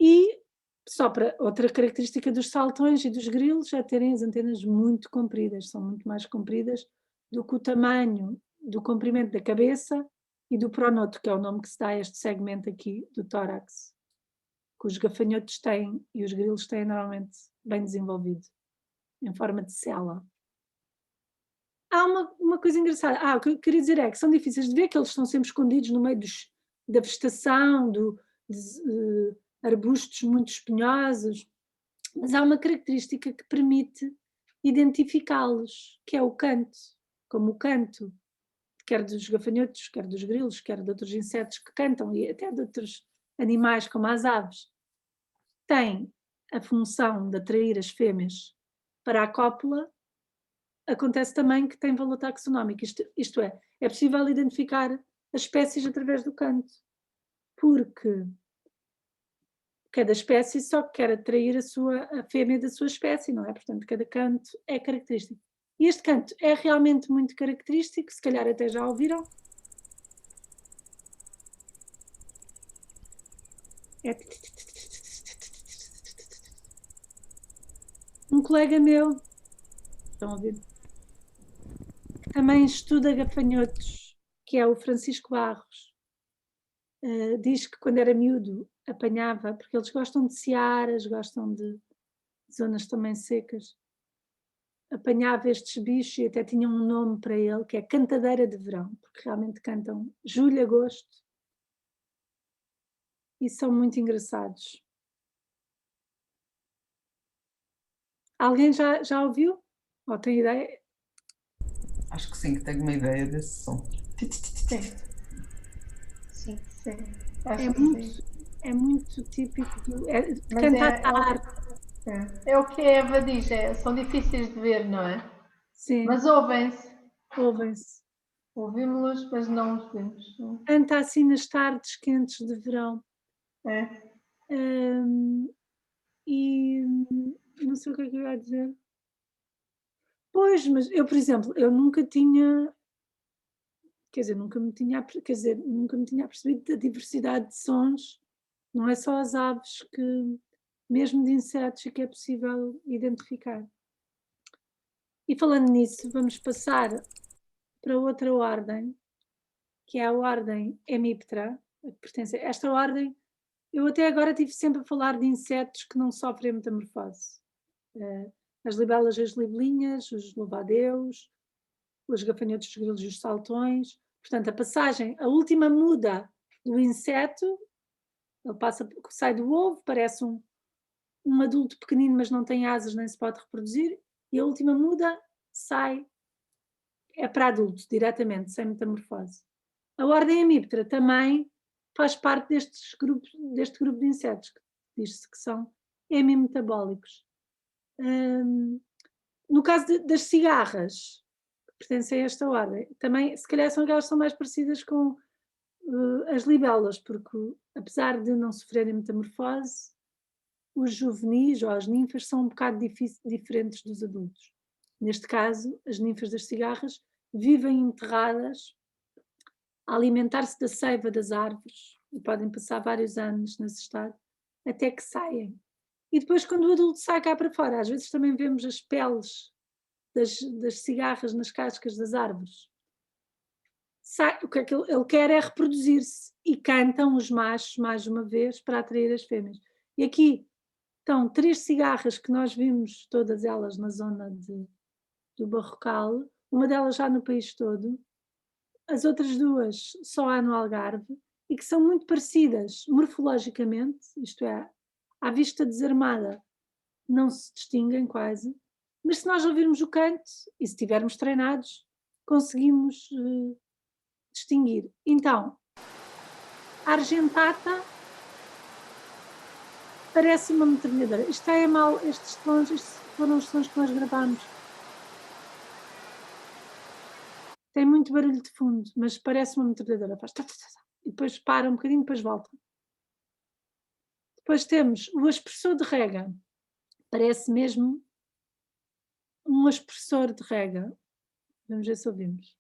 E só para outra característica dos saltões e dos grilos é terem as antenas muito compridas, são muito mais compridas do que o tamanho do comprimento da cabeça e do pronoto, que é o nome que se dá a este segmento aqui do tórax, que os gafanhotos têm e os grilos têm normalmente bem desenvolvido, em forma de cela. Há uma coisa engraçada. O que eu queria dizer é que são difíceis de ver, que eles estão sempre escondidos no meio da vegetação, de arbustos muito espinhosos, mas há uma característica que permite identificá-los, que é o canto, como o canto, quer dos gafanhotos, quer dos grilos, quer de outros insetos que cantam, e até de outros animais, como as aves, tem a função de atrair as fêmeas para a cópula. Acontece também que tem valor taxonómico, isto é possível identificar as espécies através do canto, porque cada espécie só quer atrair a fêmea da sua espécie, não é? Portanto, cada canto é característico. E este canto é realmente muito característico, se calhar até já ouviram. Um colega meu, estão a ouvir, que também estuda gafanhotos, que é o Francisco Barros, diz que quando era miúdo apanhava, porque eles gostam de searas, gostam de zonas também secas, apanhava estes bichos e até tinham um nome para ele, que é cantadeira de verão, porque realmente cantam julho, agosto e são muito engraçados. Alguém já ouviu? Ou tem ideia? Acho que sim, que tenho uma ideia desse som. Sim, sim. É Acho que muito, sim. é muito típico de Mas cantar. é o que a Eva diz, são difíceis de ver, não é? Sim, Mas ouvem-se. ouvem-se. Ouvimos-los, mas não os vemos. Canta assim nas tardes quentes de verão. É. E não sei o que é que eu ia dizer. Pois, mas eu, por exemplo, eu nunca tinha, nunca me tinha apercebido da diversidade de sons. Não é só as aves mesmo de insetos, que é possível identificar. E falando nisso, vamos passar para outra ordem, que é a ordem Hemiptera, que pertence a esta ordem. Eu até agora estive sempre a falar de insetos que não sofrem metamorfose. As libelas e as libelinhas, os louva-a-Deus, os gafanhotos, os grilos e os saltões. Portanto, a última muda do inseto, ele sai do ovo, parece um adulto pequenino, mas não tem asas nem se pode reproduzir, e a última muda é para adulto, diretamente, sem metamorfose. A ordem Hemiptera também faz parte deste grupo de insetos, que diz-se que são hemimetabólicos. No caso das cigarras, que pertencem a esta ordem, também, se calhar, são aquelas que são mais parecidas com as libelas, porque, apesar de não sofrerem metamorfose, os juvenis ou as ninfas são um bocado diferentes dos adultos. Neste caso, as ninfas das cigarras vivem enterradas a alimentar-se da seiva das árvores e podem passar vários anos nesse estado até que saem. E depois, quando o adulto sai cá para fora, às vezes também vemos as peles das cigarras nas cascas das árvores. O que é que ele quer é reproduzir-se, e cantam os machos mais uma vez para atrair as fêmeas. E aqui estão 3 cigarras que nós vimos, todas elas na zona do Barrocal, uma delas já no país todo, as outras 2 só há no Algarve, e que são muito parecidas morfologicamente, isto é, à vista desarmada não se distinguem quase, mas se nós ouvirmos o canto e se estivermos treinados, conseguimos distinguir. Então, a argentata parece uma metralhadora. Isto é mal, estes sons, estes foram os sons que nós gravámos. Tem muito barulho de fundo, mas parece uma metralhadora. Faz e depois para um bocadinho, depois volta. Depois temos o aspersor de rega. Parece mesmo um aspersor de rega. Vamos ver se ouvimos.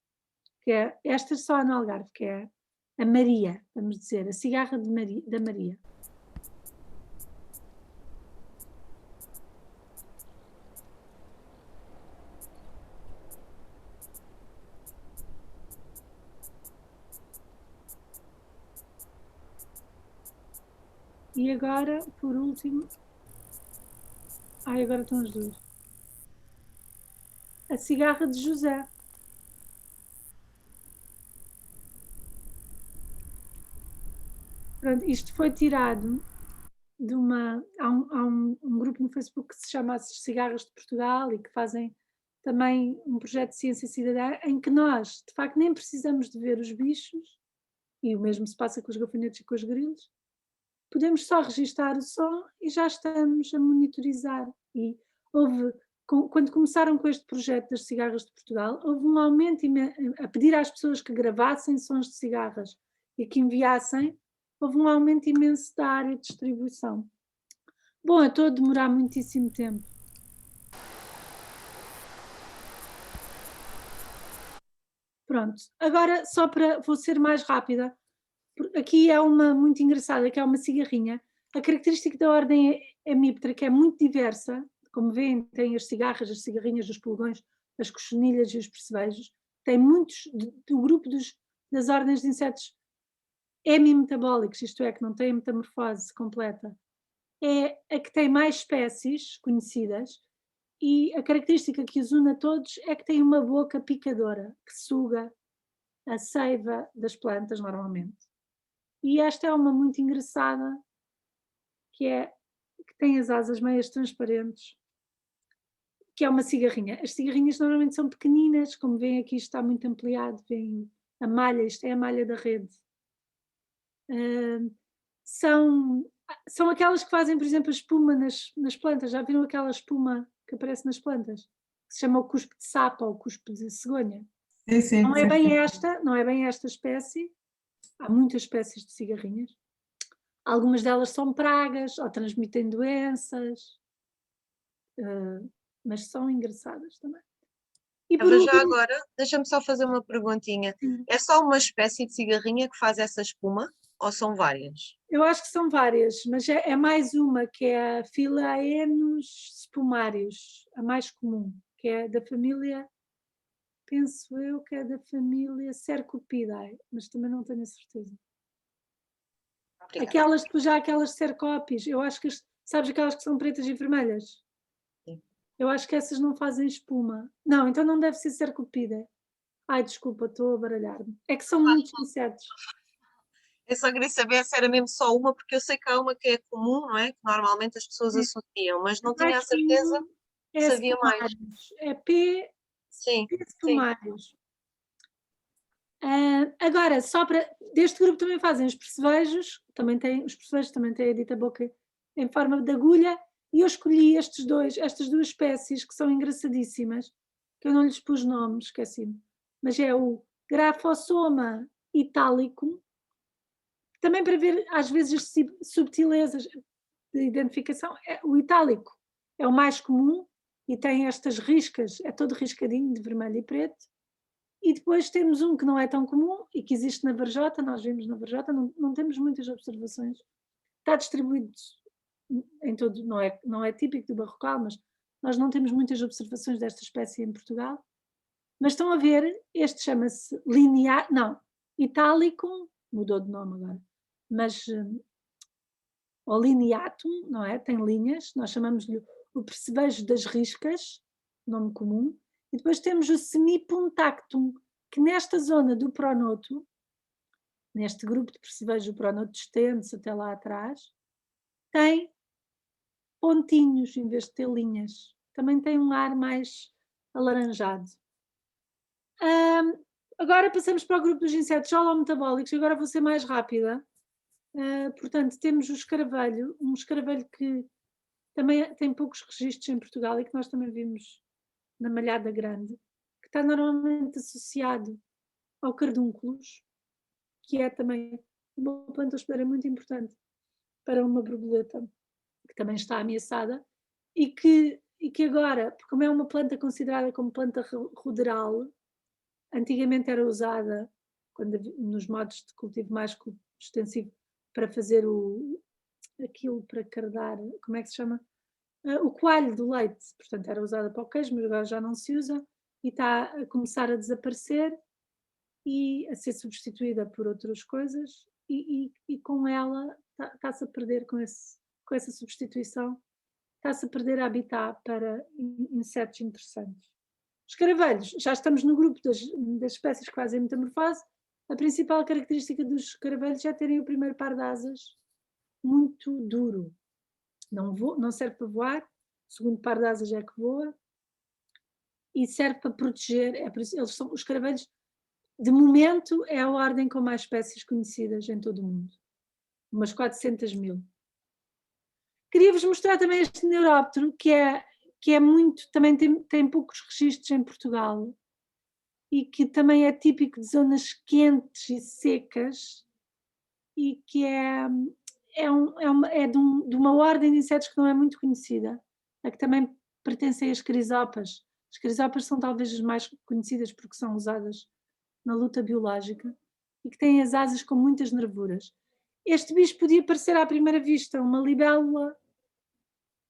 Que é, esta só no Algarve, que é a Maria, vamos dizer, a cigarra de Maria, da Maria. E agora, por último, agora estão as duas. A cigarra de José. Pronto, isto foi tirado de uma... Há um grupo no Facebook que se chama As Cigarras de Portugal e que fazem também um projeto de ciência cidadã em que nós, de facto, nem precisamos de ver os bichos, e o mesmo se passa com os gafanhotos e com os grilos, podemos só registar o som e já estamos a monitorizar. E houve, quando começaram com este projeto das cigarras de Portugal, houve um aumento a pedir às pessoas que gravassem sons de cigarras e que enviassem, houve um aumento imenso da área de distribuição. Bom, eu estou a demorar muitíssimo tempo. Pronto, agora vou ser mais rápida. Aqui é uma muito engraçada, que é uma cigarrinha. A característica da ordem hemíptera, que é muito diversa, como veem, tem as cigarras, as cigarrinhas, os pulgões, as cochonilhas e os percevejos. Tem muitos do grupo das ordens de insetos hemimetabólicos, isto é, que não têm metamorfose completa. É a que tem mais espécies conhecidas e a característica que os une a todos é que tem uma boca picadora, que suga a seiva das plantas normalmente. E esta é uma muito engraçada, que tem as asas meias transparentes, que é uma cigarrinha. As cigarrinhas normalmente são pequeninas, como veem aqui está muito ampliado, veem a malha, isto é a malha da rede. São aquelas que fazem, por exemplo, a espuma nas plantas. Já viram aquela espuma que aparece nas plantas? Que se chama o cuspe de sapo ou o cuspe de cegonha. Sim, sim, não é sim, bem sim. não é bem esta espécie. Há muitas espécies de cigarrinhas. Algumas delas são pragas ou transmitem doenças, mas são engraçadas também. E por Já último, agora, deixa-me só fazer uma perguntinha. Sim. É só uma espécie de cigarrinha que faz essa espuma ou são várias? eu acho que são várias, mas é mais uma, que é a Philaenos spumarius, a mais comum, que é da família, penso eu que é da família Cercopidae, mas também não tenho a certeza. Obrigada. Depois já aquelas Cercopis, eu acho que, sabes aquelas que são pretas e vermelhas? Sim. Eu acho que essas não fazem espuma. Não, então não deve ser Cercopidae. Ai, desculpa, estou a baralhar-me. É que são muitos insetos. Eu só queria saber se era mesmo só uma, porque eu sei que há uma que é comum, não é? Que normalmente as pessoas associam, mas não tinha a certeza se havia mais. É P Sim, sim. espumários. Agora, deste grupo também fazem os percevejos, os percevejos também têm a dita boca em forma de agulha, e eu escolhi estas duas espécies que são engraçadíssimas, que eu não lhes pus nomes, esqueci-me, mas é o Graphossoma italicum, também para ver às vezes as subtilezas de identificação. O itálico é o mais comum e tem estas riscas, é todo riscadinho de vermelho e preto. E depois temos um que não é tão comum e que existe na Varjota, nós vimos na Varjota, não temos muitas observações. Está distribuído em todo, não é típico do Barrocal, mas nós não temos muitas observações desta espécie em Portugal. Mas estão a ver, este chama-se Italicum, mudou de nome agora, mas o lineatum, não é? Tem linhas, nós chamamos-lhe o percevejo das riscas, nome comum. E depois temos o semipuntactum, que nesta zona do pronoto, neste grupo de percevejo, o pronoto estende-se até lá atrás, tem pontinhos em vez de ter linhas. Também tem um ar mais alaranjado. Agora passamos para o grupo dos insetos holometabólicos, agora vou ser mais rápida. Portanto, temos o escaravelho, um escaravelho que também tem poucos registros em Portugal e que nós também vimos na Malhada Grande, que está normalmente associado ao cardúnculos, que é também uma planta hospedeira muito importante para uma borboleta, que também está ameaçada, e que agora, como é uma planta considerada como planta ruderal, antigamente era usada nos modos de cultivo mais extensivo para fazer aquilo para cardar, como é que se chama? O coalho do leite, portanto era usada para o queijo, mas agora já não se usa e está a começar a desaparecer e a ser substituída por outras coisas e com ela está-se a perder, com essa substituição, está-se a perder habitat para insetos interessantes. Os caravelhos, já estamos no grupo das espécies que fazem metamorfose. A principal característica dos caravelhos é terem o primeiro par de asas muito duro. Não serve para voar, o segundo par de asas é que voa e serve para proteger. Os caravelhos, de momento, é a ordem com mais espécies conhecidas em todo o mundo, umas 400 mil. Queria-vos mostrar também este neuróptero, que é muito, também tem poucos registros em Portugal e que também é típico de zonas quentes e secas e que é de uma ordem de insetos que não é muito conhecida, a que também pertencem às crisópas. As crisópas são talvez as mais conhecidas porque são usadas na luta biológica e que têm as asas com muitas nervuras. Este bicho podia parecer à primeira vista uma libélula,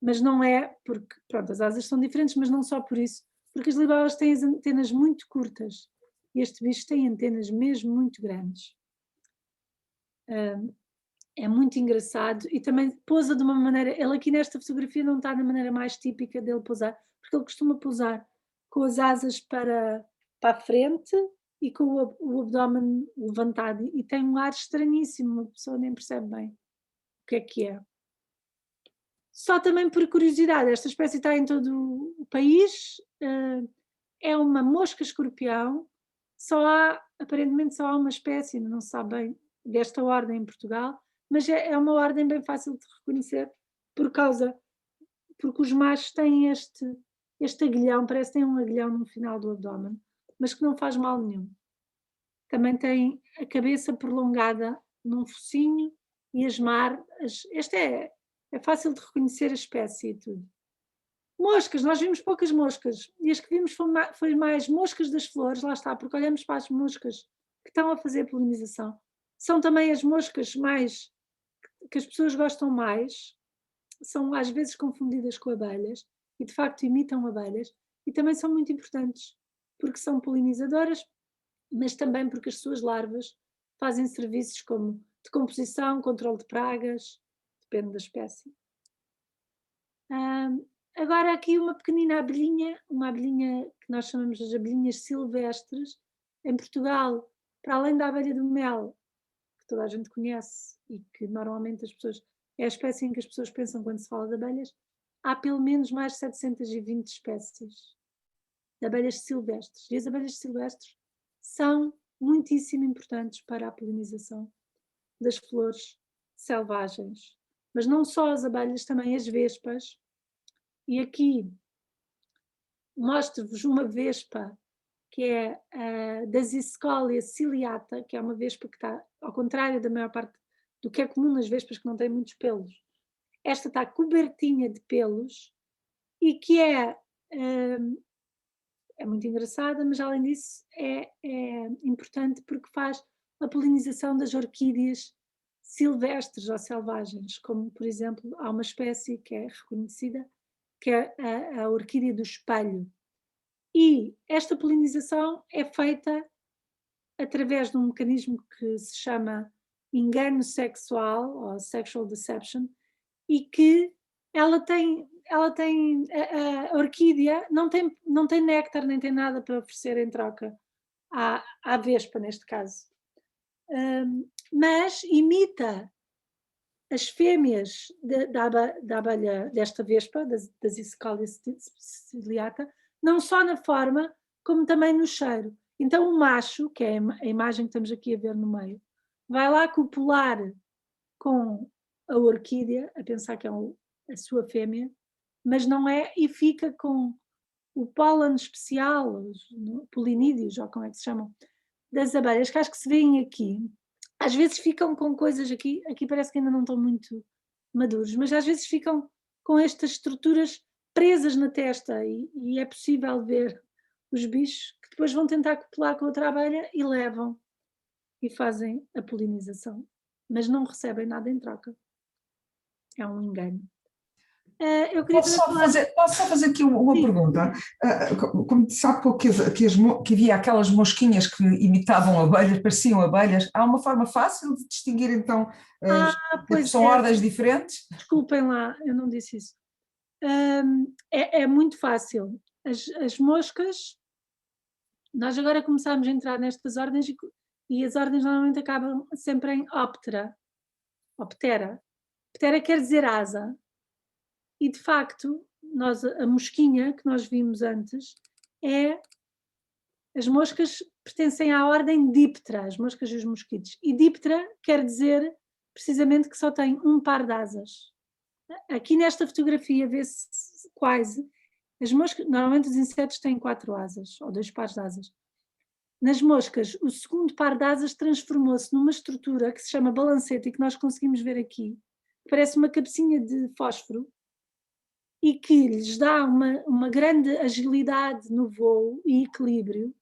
mas não é, porque pronto, as asas são diferentes, mas não só por isso, porque as libélulas têm as antenas muito curtas e este bicho tem antenas mesmo muito grandes. É muito engraçado e também pousa de uma maneira, ele aqui nesta fotografia não está na maneira mais típica dele pousar, porque ele costuma pousar com as asas para a frente e com o abdômen levantado e tem um ar estranhíssimo, uma pessoa nem percebe bem o que é. Só também por curiosidade, esta espécie está em todo o país, é uma mosca-escorpião, aparentemente só há uma espécie, não se sabe bem, desta ordem em Portugal, mas é uma ordem bem fácil de reconhecer porque os machos têm este aguilhão, parece que tem um aguilhão no final do abdômen, mas que não faz mal nenhum. Também tem a cabeça prolongada num focinho e este é fácil de reconhecer a espécie e tudo. Moscas, nós vimos poucas moscas e as que vimos foi mais moscas das flores, lá está, porque olhamos para as moscas que estão a fazer a polinização. São também as moscas que as pessoas gostam mais, são às vezes confundidas com abelhas e de facto imitam abelhas e também são muito importantes porque são polinizadoras, mas também porque as suas larvas fazem serviços como decomposição, controle de pragas, depende da espécie. Agora aqui uma pequenina abelhinha, uma abelhinha que nós chamamos de abelhinhas silvestres. Em Portugal, para além da abelha do mel, que toda a gente conhece e que normalmente é a espécie em que as pessoas pensam quando se fala de abelhas, há pelo menos mais de 720 espécies de abelhas silvestres. E as abelhas silvestres são muitíssimo importantes para a polinização das flores selvagens. Mas não só as abelhas, também as vespas. E aqui mostro-vos uma vespa que é a Dasyscholea ciliata, que é uma vespa que está ao contrário da maior parte do que é comum nas vespas que não têm muitos pelos. Esta está cobertinha de pelos e que é muito engraçada, mas além disso é importante porque faz a polinização das orquídeas silvestres ou selvagens, como por exemplo há uma espécie que é reconhecida, que é a orquídea do espelho. E esta polinização é feita através de um mecanismo que se chama engano sexual, ou sexual deception, e que ela tem a orquídea não tem néctar, nem tem nada para oferecer em troca à vespa, neste caso. Mas imita as fêmeas da abelha, desta vespa, da Dasyscholea ciliata, não só na forma, como também no cheiro. Então o macho, que é a imagem que estamos aqui a ver no meio, vai lá copular com a orquídea, a pensar que é a sua fêmea, mas não é, e fica com o pólen especial, os polinídeos, ou como é que se chamam, das abelhas, que acho que se veem aqui. Às vezes ficam com coisas aqui parece que ainda não estão muito maduros, mas às vezes ficam com estas estruturas presas na testa e é possível ver os bichos que depois vão tentar copular com outra abelha e levam e fazem a polinização, mas não recebem nada em troca. É um engano. Eu queria Posso só fazer aqui uma pergunta? Como disse há pouco que havia aquelas mosquinhas que imitavam abelhas, pareciam abelhas, há uma forma fácil de distinguir então, pois são ordens diferentes? Desculpem lá, eu não disse isso. É muito fácil. As moscas, nós agora começamos a entrar nestas ordens e as ordens normalmente acabam sempre em Optera. Ptera quer dizer asa. E de facto, a mosquinha que nós vimos antes as moscas pertencem à ordem Diptera, as moscas e os mosquitos. E Diptera quer dizer precisamente que só tem um par de asas. Aqui nesta fotografia vê-se quase. As moscas, normalmente os insetos têm 4 asas, ou 2 pares de asas. Nas moscas, o segundo par de asas transformou-se numa estrutura que se chama balancete e que nós conseguimos ver aqui. Parece uma cabecinha de fósforo e que lhes dá uma grande agilidade no voo e equilíbrio,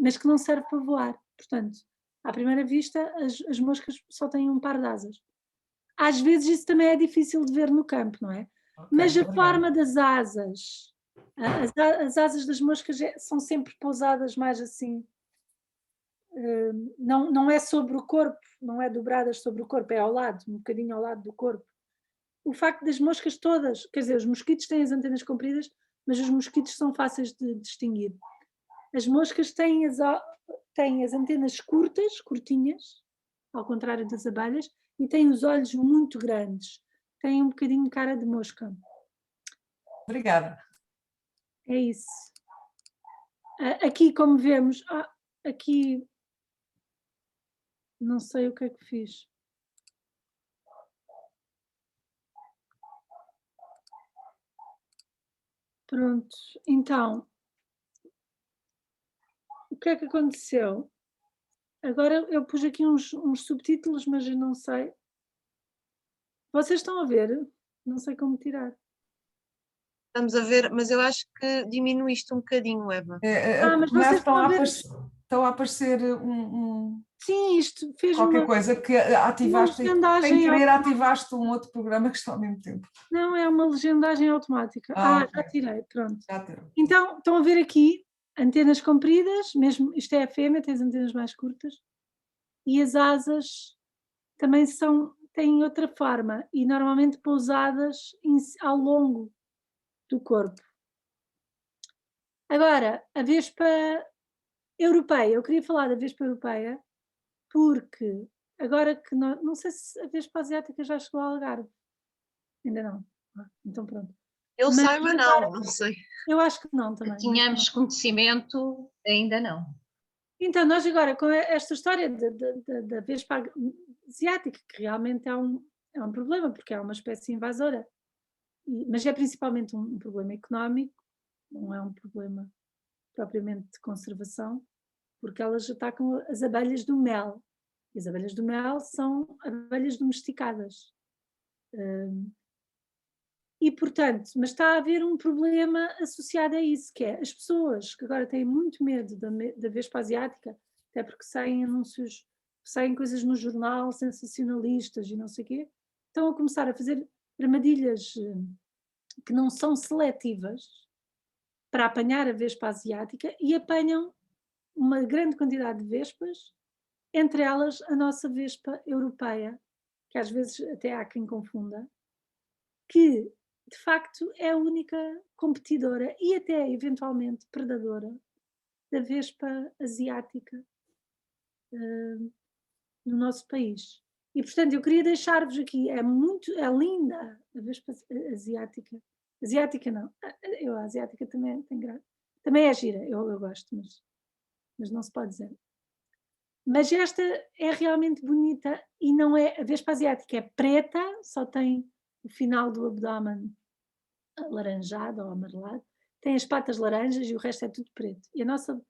mas que não serve para voar. Portanto, à primeira vista, as moscas só têm um par de asas. Às vezes isso também é difícil de ver no campo, não é? Okay, mas a forma das asas, as asas das moscas são sempre pousadas mais assim, não é sobre o corpo, não é dobradas sobre o corpo, é ao lado, um bocadinho ao lado do corpo. O facto das moscas todas, quer dizer, os mosquitos têm as antenas compridas, mas os mosquitos são fáceis de distinguir. As moscas têm as antenas curtinhas, ao contrário das abelhas, e têm os olhos muito grandes, têm um bocadinho de cara de mosca. Obrigada. É isso. Aqui, como vemos, aqui não sei o que é que fiz. Pronto, então, o que é que aconteceu? Agora eu pus aqui uns subtítulos, mas eu não sei. Vocês estão a ver? Não sei como tirar. Estamos a ver, mas eu acho que diminuíste um bocadinho, Eva. Mas vocês estão a ver? Estão a aparecer Sim, isto fez qualquer coisa que ativaste, sem querer ativaste um outro programa que está ao mesmo tempo. Não, é uma legendagem automática. Okay. Já tirei, pronto. Já tirou. Então, estão a ver aqui antenas compridas, mesmo isto é a fêmea, tem as antenas mais curtas, e as asas também têm outra forma e normalmente pousadas ao longo do corpo. Agora, a vespa europeia, eu queria falar da vespa europeia porque agora que não sei se a vespa asiática já chegou ao Algarve. Ainda não. Então pronto. Eu saiba não sei. Eu acho que não também. Tínhamos conhecimento, ainda não. Então, nós agora, com esta história da vespa asiática, que realmente é um problema, porque é uma espécie invasora, mas é principalmente um problema económico, não é um problema propriamente de conservação, porque elas atacam as abelhas do mel. E as abelhas do mel são abelhas domesticadas. E, portanto, mas está a haver um problema associado a isso, que é as pessoas que agora têm muito medo da vespa asiática, até porque saem anúncios, saem coisas no jornal sensacionalistas e não sei o quê, estão a começar a fazer armadilhas que não são seletivas para apanhar a vespa asiática e apanham uma grande quantidade de vespas, entre elas a nossa vespa europeia, que às vezes até há quem confunda, que de facto é a única competidora e até eventualmente predadora da vespa asiática no nosso país. E portanto eu queria deixar-vos aqui, é linda a vespa asiática não, a asiática também tem graça, também é gira, eu gosto, mas mas não se pode dizer. Mas esta é realmente bonita e não é, a vespa asiática é preta, só tem o final do abdômen alaranjado ou amarelado, tem as patas laranjas e o resto é tudo preto. E a nossa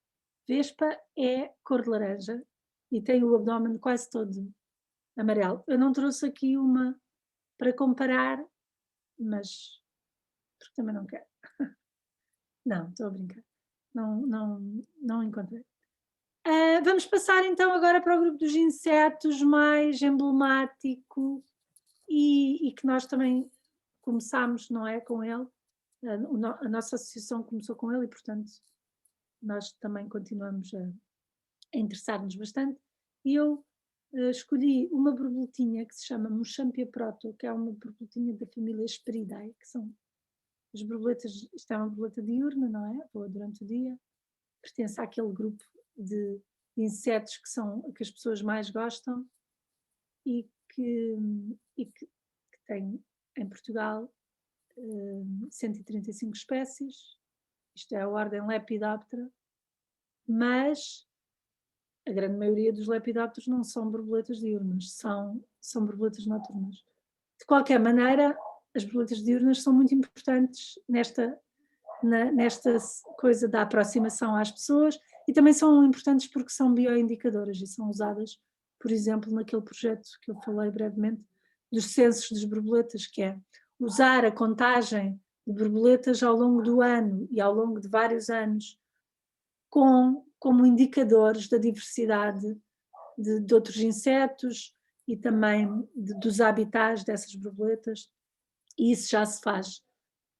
vespa é cor de laranja e tem o abdômen quase todo amarelo. Eu não trouxe aqui uma para comparar, mas porque também não quero. Não, estou a brincar. Não encontrei. Vamos passar então agora para o grupo dos insetos mais emblemático e que nós também começámos, não é, com ele. A nossa associação começou com ele e, portanto, nós também continuamos a interessar-nos bastante. E eu escolhi uma borboletinha que se chama Muschampia proto, que é uma borboletinha da família Hesperidae, que são as borboletas, isto é uma borboleta diurna, não é? Voa durante o dia, pertence àquele grupo de insetos que as pessoas mais gostam e que tem em Portugal 135 espécies, isto é a ordem Lepidoptera, mas a grande maioria dos lepidópteros não são borboletas diurnas, são borboletas noturnas. De qualquer maneira, as borboletas diurnas são muito importantes nesta coisa da aproximação às pessoas e também são importantes porque são bioindicadoras e são usadas, por exemplo, naquele projeto que eu falei brevemente dos censos das borboletas, que é usar a contagem de borboletas ao longo do ano e ao longo de vários anos como indicadores da diversidade de outros insetos e também dos habitats dessas borboletas. E isso já se faz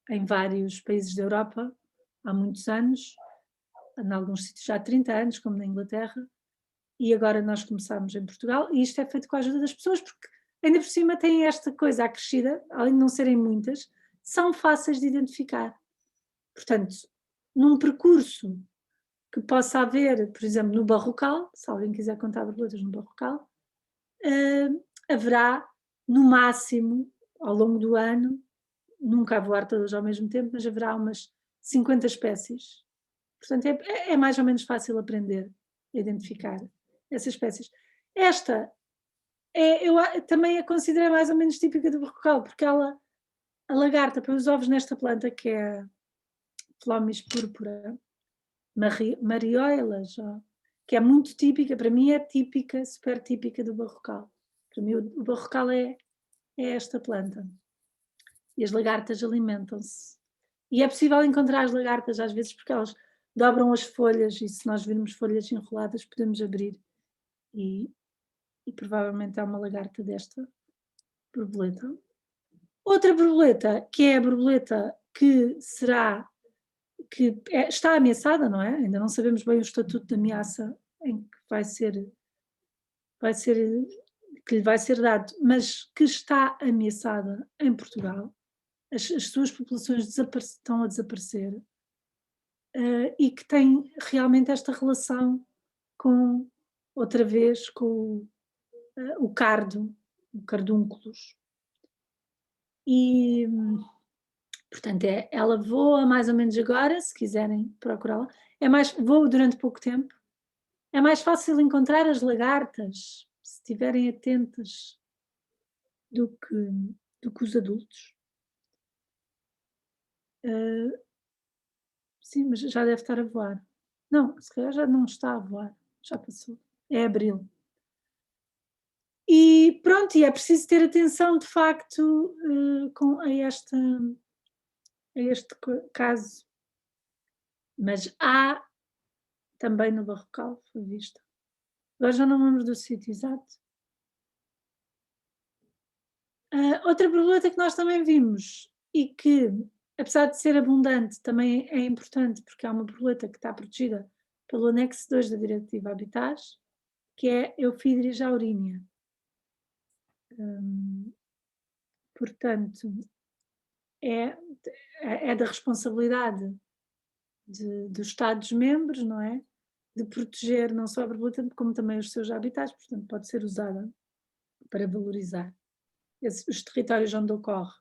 em vários países da Europa há muitos anos, em alguns sítios já há 30 anos, como na Inglaterra, e agora nós começamos em Portugal, e isto é feito com a ajuda das pessoas, porque ainda por cima tem esta coisa acrescida, além de não serem muitas, são fáceis de identificar. Portanto, num percurso que possa haver, por exemplo, no Barrocal, se alguém quiser contar borboletas no Barrocal, haverá, no máximo, ao longo do ano, nunca a voar todas ao mesmo tempo, mas haverá umas 50 espécies. Portanto, é mais ou menos fácil aprender a identificar essas espécies. Esta, eu também a considerei mais ou menos típica do Barrocal, porque a lagarta põe os ovos nesta planta, que é Phlomis púrpura, marioilas, que é muito típica, para mim é típica, super típica do Barrocal. Para mim o Barrocal é esta planta. E as lagartas alimentam-se. E é possível encontrar as lagartas às vezes porque elas dobram as folhas e se nós virmos folhas enroladas podemos abrir e provavelmente é uma lagarta desta borboleta. Outra borboleta, que é a borboleta que está ameaçada, não é? Ainda não sabemos bem o estatuto de ameaça em que que lhe vai ser dado, mas que está ameaçada em Portugal. As suas populações estão a desaparecer e que tem realmente esta relação com, outra vez, com o cardo, o cardúnculos. E, portanto, ela voa mais ou menos agora, se quiserem procurá-la. Voa durante pouco tempo. É mais fácil encontrar as lagartas, se estiverem atentas, do que os adultos. Sim, mas já deve estar a voar. Não, se calhar já não está a voar, já passou. É abril. E pronto, e é preciso ter atenção de facto a este caso. Mas há também no Barrocal, foi visto. Agora já não me lembro do sítio exato. Outra borboleta que nós também vimos e que, apesar de ser abundante, também é importante porque é uma borboleta que está protegida pelo anexo 2 da Diretiva Habitats, que é Euphiedris aurinea. Portanto, é da responsabilidade dos Estados-membros, não é? De proteger não só a borboleta, como também os seus habitats, portanto pode ser usada para valorizar os territórios onde ocorre.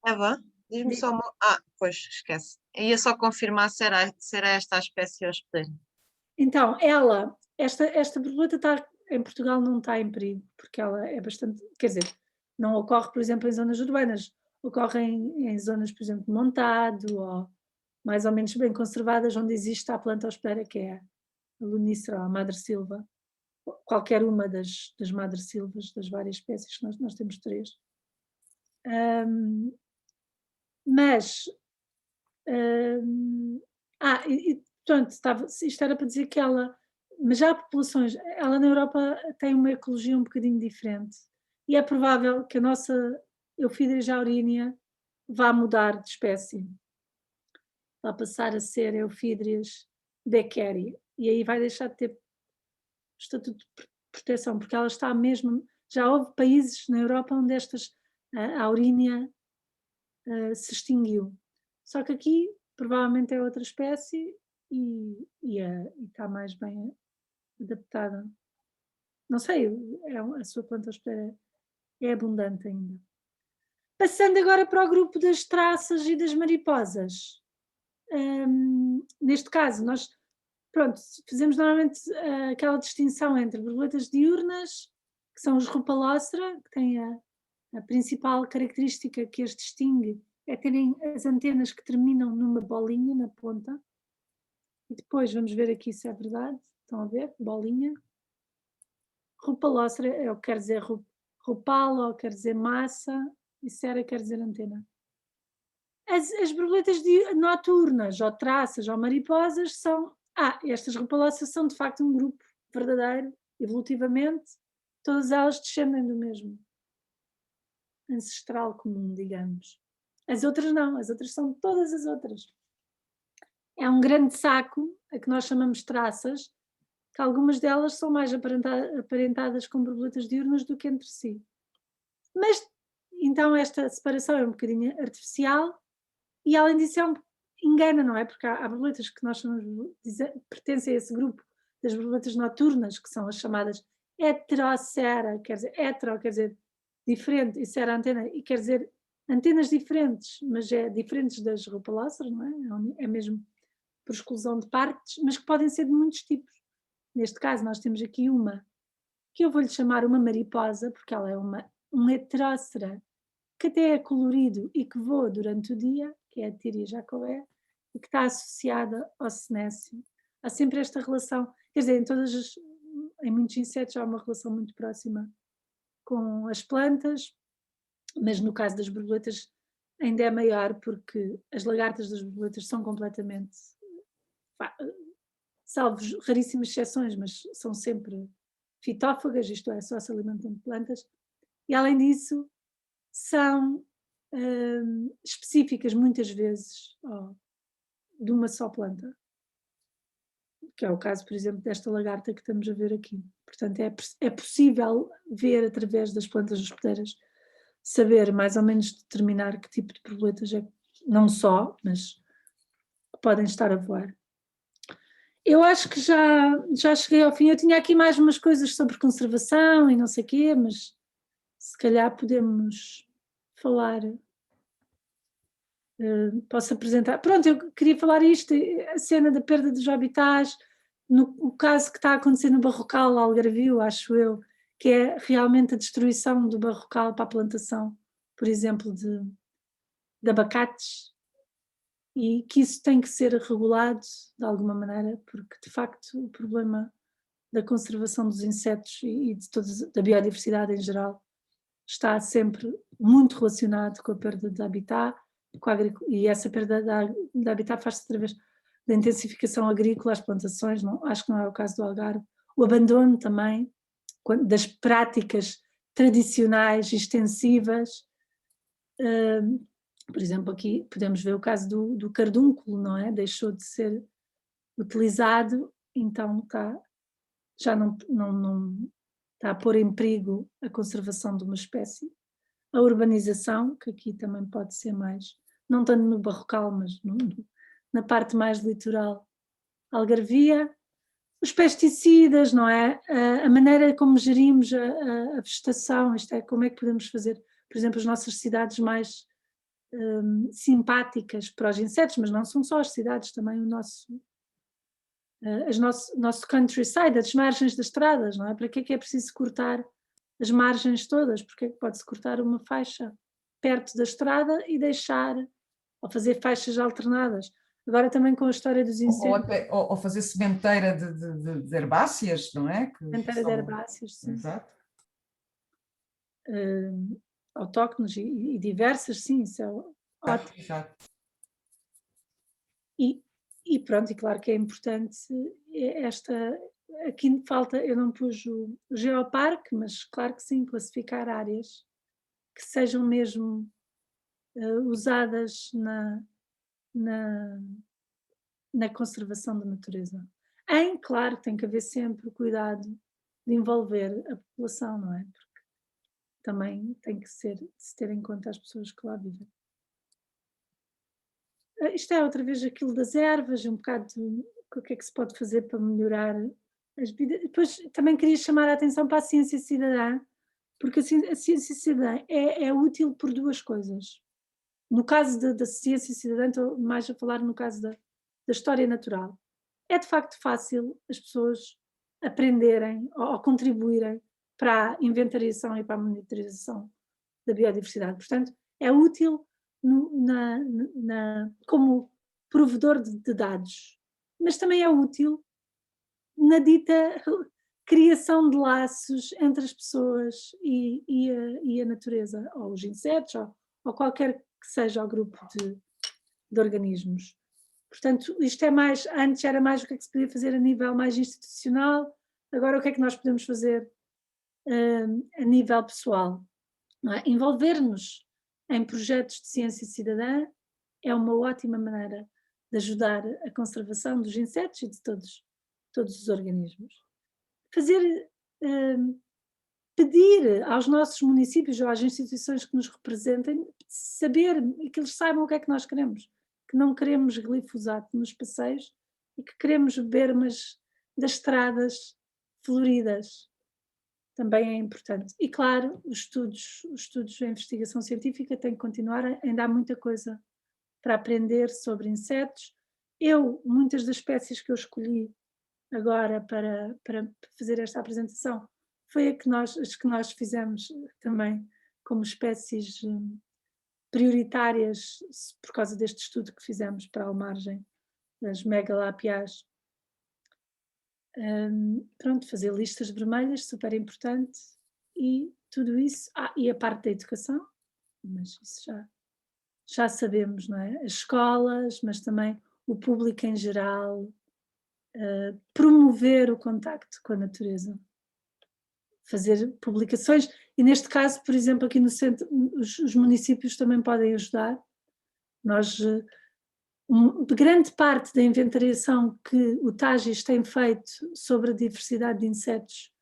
Eva, diz-me só pois, esquece. Ia só confirmar se era esta a espécie hospedeira. Então, esta borboleta em Portugal não está em perigo, porque ela é bastante, quer dizer, não ocorre, por exemplo, em zonas urbanas, ocorre em zonas, por exemplo, de montado, ou mais ou menos bem conservadas, onde existe a planta hospedeira, que é a Lunícera ou a madressilva, qualquer uma das madressilvas, das várias espécies, que nós temos 3. Portanto, isto era para dizer que mas já há populações, ela na Europa tem uma ecologia um bocadinho diferente, e é provável que a nossa Euphidias aurinea vá mudar de espécie, vai passar a ser Euphidias deckeri, e aí vai deixar de ter estatuto de proteção, porque ela está mesmo, já houve países na Europa onde a aurínia se extinguiu, só que aqui provavelmente é outra espécie e está mais bem adaptada. Não sei, a sua planta hospedeira é abundante ainda. Passando agora para o grupo das traças e das mariposas. Neste caso, nós fazemos normalmente aquela distinção entre borboletas diurnas, que são os Rhopalocera, que têm a principal característica que as distingue é terem as antenas que terminam numa bolinha na ponta. E depois vamos ver aqui se é verdade. Estão a ver? Bolinha. Rhopalocera é o que quer dizer rupala, quer dizer massa, e cera quer dizer antena. As borboletas noturnas, ou traças, ou mariposas, são... estas Rhopalocera são de facto um grupo verdadeiro, evolutivamente, todas elas descendem do mesmo ancestral comum, digamos. As outras não, as outras são todas as outras. É um grande saco, a que nós chamamos traças, que algumas delas são mais aparentadas com borboletas diurnas do que entre si. Mas, então, esta separação é um bocadinho artificial e, além disso, engana, não é? Porque há borboletas que nós chamamos, pertencem a esse grupo das borboletas noturnas, que são as chamadas heterocera, quer dizer diferente, e cera antena, e quer dizer antenas diferentes, mas é diferentes das Rhopalocera, não é? É mesmo por exclusão de partes, mas que podem ser de muitos tipos. Neste caso, nós temos aqui uma, que eu vou-lhe chamar uma mariposa, porque ela é um heterócera, que até é colorido e que voa durante o dia, que é a Tiria jacobae, e que está associada ao senécio. Há sempre esta relação, quer dizer, em muitos insetos há uma relação muito próxima com as plantas, mas no caso das borboletas ainda é maior, porque as lagartas das borboletas são completamente, salvo raríssimas exceções, mas são sempre fitófagas, isto é, só se alimentam de plantas, e além disso são específicas muitas vezes de uma só planta, que é o caso, por exemplo, desta lagarta que estamos a ver aqui. Portanto, é possível ver através das plantas hospedeiras, saber mais ou menos determinar que tipo de borboletas é, não só, mas que podem estar a voar. Eu acho que já cheguei ao fim. Eu tinha aqui mais umas coisas sobre conservação e não sei o quê, mas se calhar podemos falar. Posso apresentar. Pronto, eu queria falar isto, a cena da perda dos habitats, o caso que está a acontecer no Barrocal, Algarvio, acho eu, que é realmente a destruição do Barrocal para a plantação, por exemplo, de abacates, e que isso tem que ser regulado de alguma maneira, porque de facto o problema da conservação dos insetos e da biodiversidade em geral está sempre muito relacionado com a perda de habitat, e essa perda de habitat faz-se através da intensificação agrícola, as plantações, acho que não é o caso do Algarve, o abandono também das práticas tradicionais extensivas. Por exemplo, aqui podemos ver o caso do cardúnculo, não é? Deixou de ser utilizado, então já não está a pôr em perigo a conservação de uma espécie. A urbanização, que aqui também pode ser mais, não tanto no Barrocal, mas na parte mais litoral algarvia. Os pesticidas, não é? A maneira como gerimos a vegetação, isto é, como é que podemos fazer, por exemplo, as nossas cidades mais simpáticas para os insetos, mas não são só as cidades, também nosso countryside, as margens das estradas, não é? Para que é preciso cortar as margens todas? Porque é que pode-se cortar uma faixa perto da estrada e deixar, ou fazer faixas alternadas? Agora também com a história dos incêndios. Ou fazer sementeira de herbáceas, não é? Sementeira de herbáceas, sim. Exato. Autóctones e diversas, sim, isso é ótimo. Exato. E pronto, e claro que é importante aqui falta, eu não pus o geoparque, mas claro que sim, classificar áreas que sejam mesmo usadas na conservação da natureza. Claro, tem que haver sempre o cuidado de envolver a população, não é? Porque também tem que se ter em conta as pessoas que lá vivem. Isto é outra vez aquilo das ervas, um bocado o que é que se pode fazer para melhorar as vidas. Depois também queria chamar a atenção para a ciência cidadã, porque a ciência cidadã é útil por duas coisas. No caso da ciência cidadã, estou mais a falar no caso da história natural. É de facto fácil as pessoas aprenderem ou contribuírem para a inventariação e para a monitorização da biodiversidade. Portanto, é útil como provedor de dados, mas também é útil na dita criação de laços entre as pessoas e a natureza, ou os insetos, ou qualquer que seja o grupo de organismos. Portanto, isto é mais, antes era mais o que é que se podia fazer a nível mais institucional, agora o que é que nós podemos fazer a nível pessoal? Não é? Envolver-nos em projetos de ciência cidadã é uma ótima maneira de ajudar a conservação dos insetos e de todos os organismos. Pedir aos nossos municípios ou às instituições que nos representem saber e que eles saibam o que é que nós queremos, que não queremos glifosato nos passeios e que queremos bermas das estradas floridas. Também é importante. E claro, os estudos de investigação científica têm que continuar, ainda há muita coisa para aprender sobre insetos. Muitas das espécies que eu escolhi agora para fazer esta apresentação foi as que nós fizemos também como espécies prioritárias por causa deste estudo que fizemos para a Almargem das megalapiás. Pronto, fazer listas vermelhas, super importante, e tudo isso, e a parte da educação, mas isso já sabemos, não é? As escolas, mas também o público em geral, promover o contacto com a natureza, fazer publicações, e neste caso, por exemplo, aqui no centro, os municípios também podem ajudar. Grande parte da inventariação que o TAGIS tem feito sobre a diversidade de insetos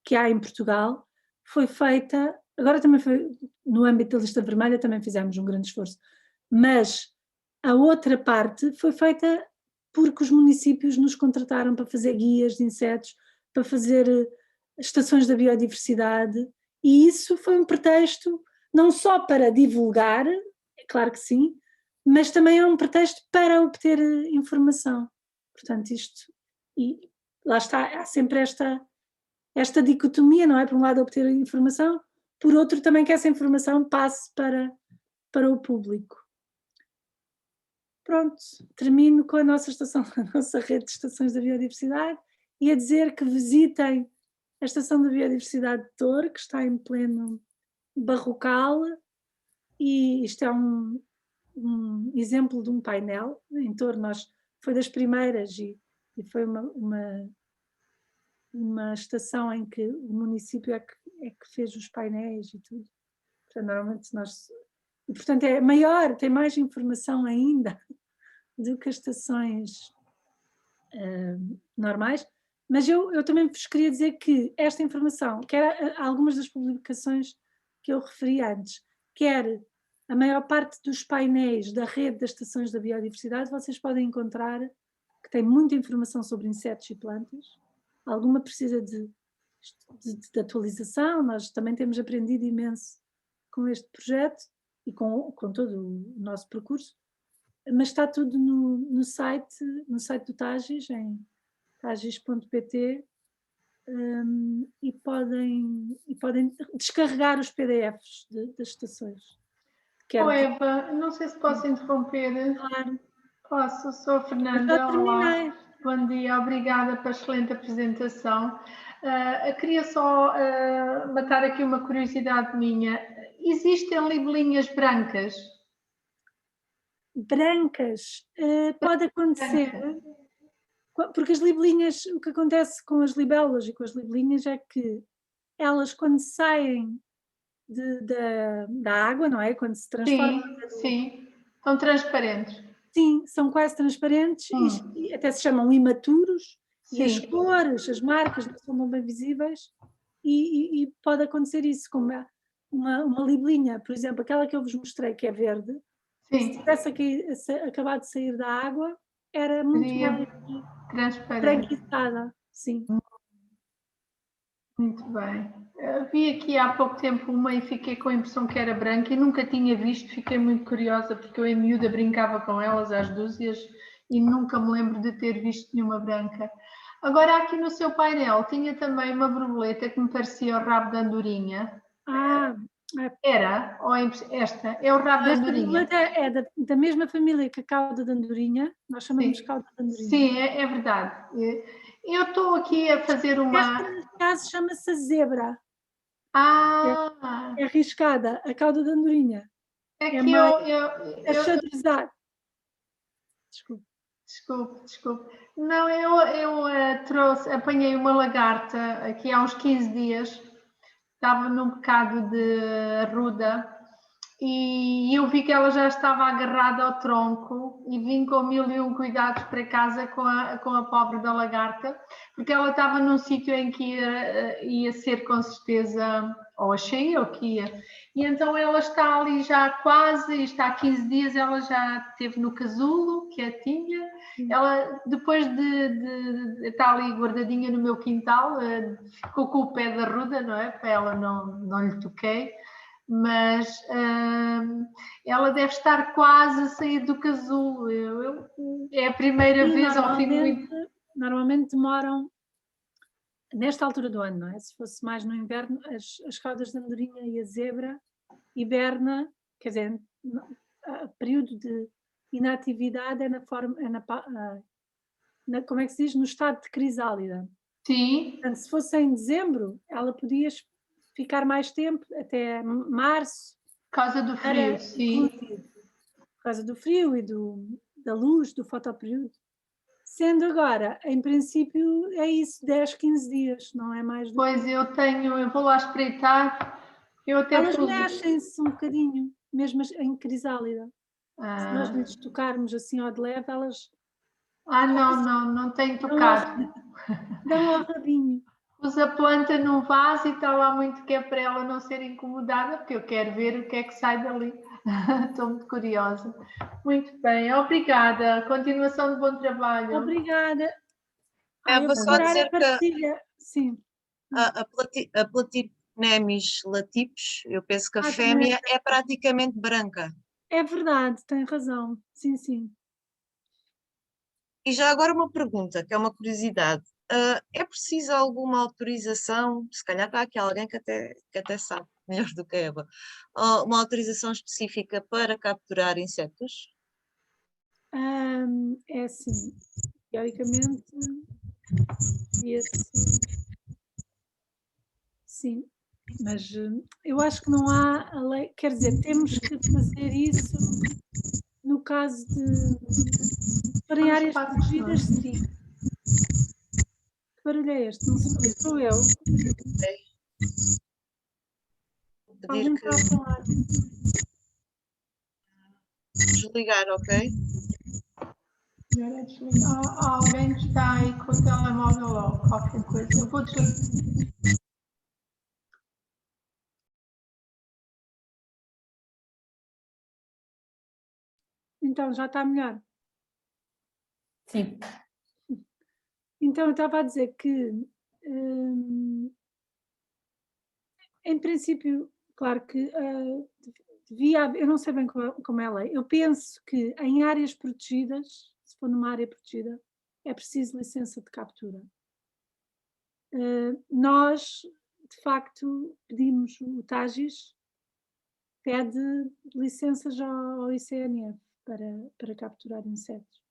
que há em Portugal foi feita, agora também foi no âmbito da lista vermelha, também fizemos um grande esforço, mas a outra parte foi feita porque os municípios nos contrataram para fazer guias de insetos, para fazer estações da biodiversidade, e isso foi um pretexto não só para divulgar, é claro que sim, mas também é um pretexto para obter informação. Portanto, e lá está, há sempre esta dicotomia, não é? Por um lado obter informação, por outro também que essa informação passe para o público. Pronto, termino com a nossa rede de estações da biodiversidade e a dizer que visitem a Estação da Biodiversidade de Tor, que está em pleno Barrocal, e isto é um exemplo de um painel. Em Tor foi das primeiras e foi uma estação em que o município é que fez os painéis e tudo. Portanto, normalmente e portanto é maior, tem mais informação ainda do que as estações normais, mas eu também vos queria dizer que esta informação, quer algumas das publicações que eu referi antes, quer a maior parte dos painéis da rede das estações da biodiversidade, vocês podem encontrar que tem muita informação sobre insetos e plantas, alguma precisa de atualização, nós também temos aprendido imenso com este projeto e com todo o nosso percurso, mas está tudo no site do TAGIS, em tagis.pt, e podem descarregar os PDFs das estações. Oh, Eva, não sei se posso interromper. Claro. Posso, sou a Fernanda. Já terminei. Olá, bom dia, obrigada pela excelente apresentação. Queria só matar aqui uma curiosidade minha. Existem libelinhas brancas? Brancas, pode acontecer, porque as libelinhas, o que acontece com as libelas e com as libelinhas é que elas, quando saem da água, não é? Quando se transformam. Sim, são transparentes. Sim, são quase transparentes e até se chamam imaturos. Sim. E as cores, as marcas não são bem visíveis e pode acontecer isso com uma libelinha, por exemplo, aquela que eu vos mostrei que é verde. Sim. Se tivesse acabado de sair da água, era muito mais branquizada, sim. Muito bem. Vi aqui há pouco tempo uma e fiquei com a impressão que era branca e nunca tinha visto, fiquei muito curiosa porque eu em miúda brincava com elas às dúzias e nunca me lembro de ter visto nenhuma branca. Agora aqui no seu painel tinha também uma borboleta que me parecia o rabo da andorinha. Era? Ou esta? É o rabo da andorinha? Esta borboleta é da mesma família que a cauda da andorinha, nós chamamos cauda da andorinha. Sim, é verdade. Eu estou aqui a fazer uma... Esta, neste caso, chama-se a zebra. Ah! É arriscada, a cauda da andorinha. É que é xadrezar. Desculpe. Não, eu apanhei uma lagarta aqui há uns 15 dias, estava num bocado de arruda e eu vi que ela já estava agarrada ao tronco e vim com 1001 cuidados para casa com a pobre da lagarta, porque ela estava num sítio em que ia ser com certeza, ou achei eu que ia, e então ela está ali já quase, está há 15 dias, ela já esteve no casulo, quietinha, ela depois de estar ali guardadinha no meu quintal, ficou com o pé da ruda, não é? Para ela não lhe toquei, mas ela deve estar quase a sair do casulo. É a primeira vez ao fim de muito... Normalmente demoram, nesta altura do ano, não é? Se fosse mais no inverno, as caudas de andorinha e a zebra hiberna, quer dizer, o período de inatividade é como é que se diz? No estado de crisálida. Sim. Portanto, se fosse em dezembro, ela podia ficar mais tempo, até março. Por causa do frio, sim. Por causa do frio e da luz, do fotoperíodo. Sendo agora, em princípio, é isso, 10, 15 dias, não é mais do Pois eu vou lá espreitar. Elas mexem-se um bocadinho, mesmo em crisálida. Se nós lhes tocarmos assim ao de leve, elas... não tenho tocado. Dão ao rabinho. Pus a planta num vaso e está lá muito que é para ela não ser incomodada, porque eu quero ver o que é que sai dali. Estou muito curiosa. Muito bem, obrigada. Continuação de bom trabalho. Obrigada. Vou só dizer que sim. A Platypnemis latipes, eu penso que a fêmea é praticamente branca. É verdade, tem razão. Sim, sim. E já agora uma pergunta, que é uma curiosidade. É preciso alguma autorização? Se calhar está aqui alguém que até sabe melhor do que a Eva. Uma autorização específica para capturar insetos? É assim, teoricamente, sim, mas eu acho que não há a lei, quer dizer, temos que fazer isso no caso de forem áreas protegidas, sim. Que barulho é este? Não sei, sou eu. Pedir que desligar, ok? Alguém que está aí com o telemóvel ou qualquer coisa. Eu vou desligar. Então, já está melhor? Sim. Então, eu estava a dizer que, em princípio, claro que devia haver, eu não sei bem como é a lei, eu penso que em áreas protegidas, se for numa área protegida, é preciso licença de captura. Nós, de facto, pedimos, o TAGIS pede licenças ao ICNF para capturar insetos.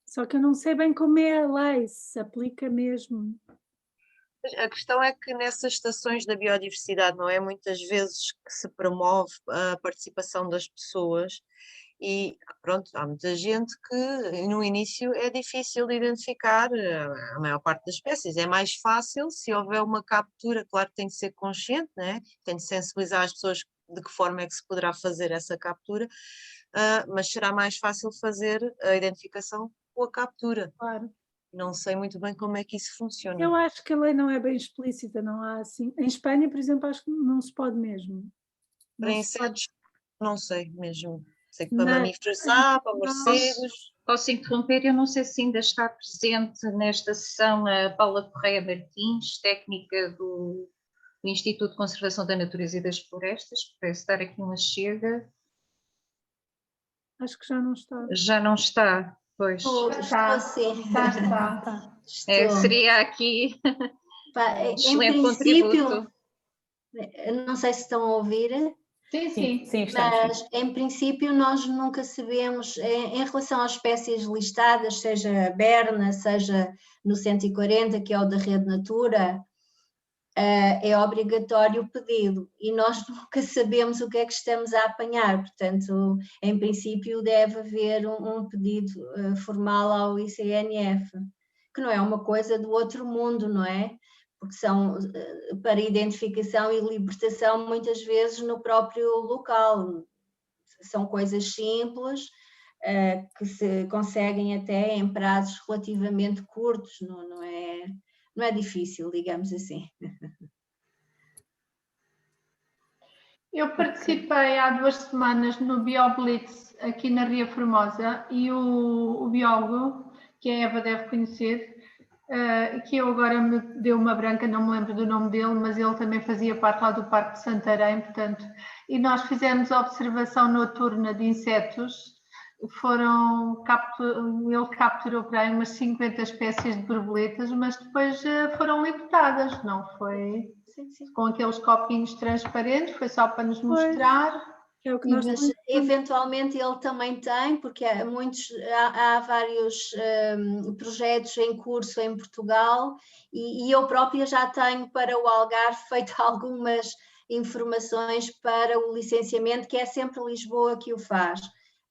Só que eu não sei bem como é a lei, se aplica mesmo. A questão é que nessas estações da biodiversidade, não é? Muitas vezes que se promove a participação das pessoas e pronto, há muita gente que no início é difícil de identificar a maior parte das espécies. É mais fácil se houver uma captura, claro que tem de ser consciente, né? Tem de sensibilizar as pessoas de que forma é que se poderá fazer essa captura, mas será mais fácil fazer a identificação com a captura. Claro. Não sei muito bem como é que isso funciona. Eu acho que a lei não é bem explícita, não há assim. Em Espanha, por exemplo, acho que não se pode mesmo. Para insetos, não sei mesmo. Sei que para Mas- mamíferos há, para morcegos. Posso interromper? Eu não sei se ainda está presente nesta sessão a Paula Correia Martins, técnica do Instituto de Conservação da Natureza e das Florestas, parece estar aqui uma chega. Acho que já não está. Já não está, pois. Está, sim. está. Seria aqui Em excelente princípio, contributo. não sei se estão a ouvir, Sim. Sim, estamos. mas em princípio nós nunca sabemos, em relação às espécies listadas, seja a Berna, seja no 140, que é o da Rede Natura, é obrigatório o pedido e nós nunca sabemos o que é que estamos a apanhar, portanto, em princípio deve haver um pedido formal ao ICNF, que não é uma coisa do outro mundo, não é? Porque são para identificação e libertação muitas vezes no próprio local, são coisas simples que se conseguem até em prazos relativamente curtos, não é difícil, digamos assim. Eu participei há 2 semanas no BioBlitz aqui na Ria Formosa e o biólogo, que a Eva deve conhecer, que eu agora me deu uma branca, não me lembro do nome dele, mas ele também fazia parte lá do Parque de Santarém, portanto, e nós fizemos observação noturna de insetos. Ele capturou para aí umas 50 espécies de borboletas, mas depois foram libertadas, não foi? Sim. Com aqueles copinhos transparentes, foi só para nos mostrar. É o que nós Mas eventualmente ele também tem, porque há vários projetos em curso em Portugal e eu própria já tenho para o Algarve feito algumas informações para o licenciamento, que é sempre Lisboa que o faz,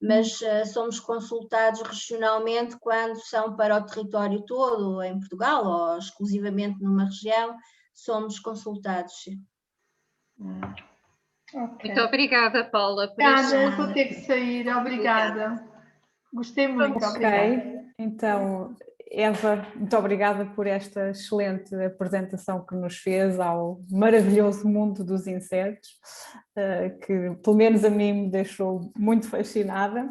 mas somos consultados regionalmente quando são para o território todo em Portugal ou exclusivamente numa região, somos consultados. Okay. Muito obrigada, Paula. Obrigada, vou ter que sair. Obrigada. Gostei muito, obrigada. Ok, então, Eva, muito obrigada por esta excelente apresentação que nos fez ao maravilhoso mundo dos insetos, que pelo menos a mim me deixou muito fascinada.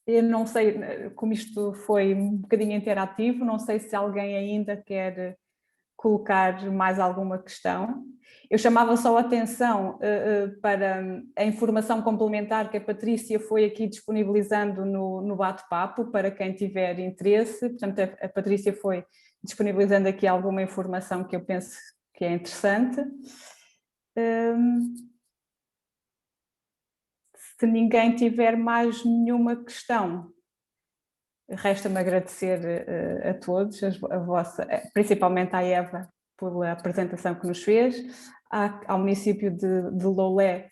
Eu não sei, como isto foi um bocadinho interativo, não sei se alguém ainda quer colocar mais alguma questão. Eu chamava só a atenção para a informação complementar que a Patrícia foi aqui disponibilizando no bate-papo para quem tiver interesse. Portanto, a Patrícia foi disponibilizando aqui alguma informação que eu penso que é interessante. Se ninguém tiver mais nenhuma questão, resta-me agradecer a todos, principalmente à Eva, pela apresentação que nos fez, ao município de Loulé,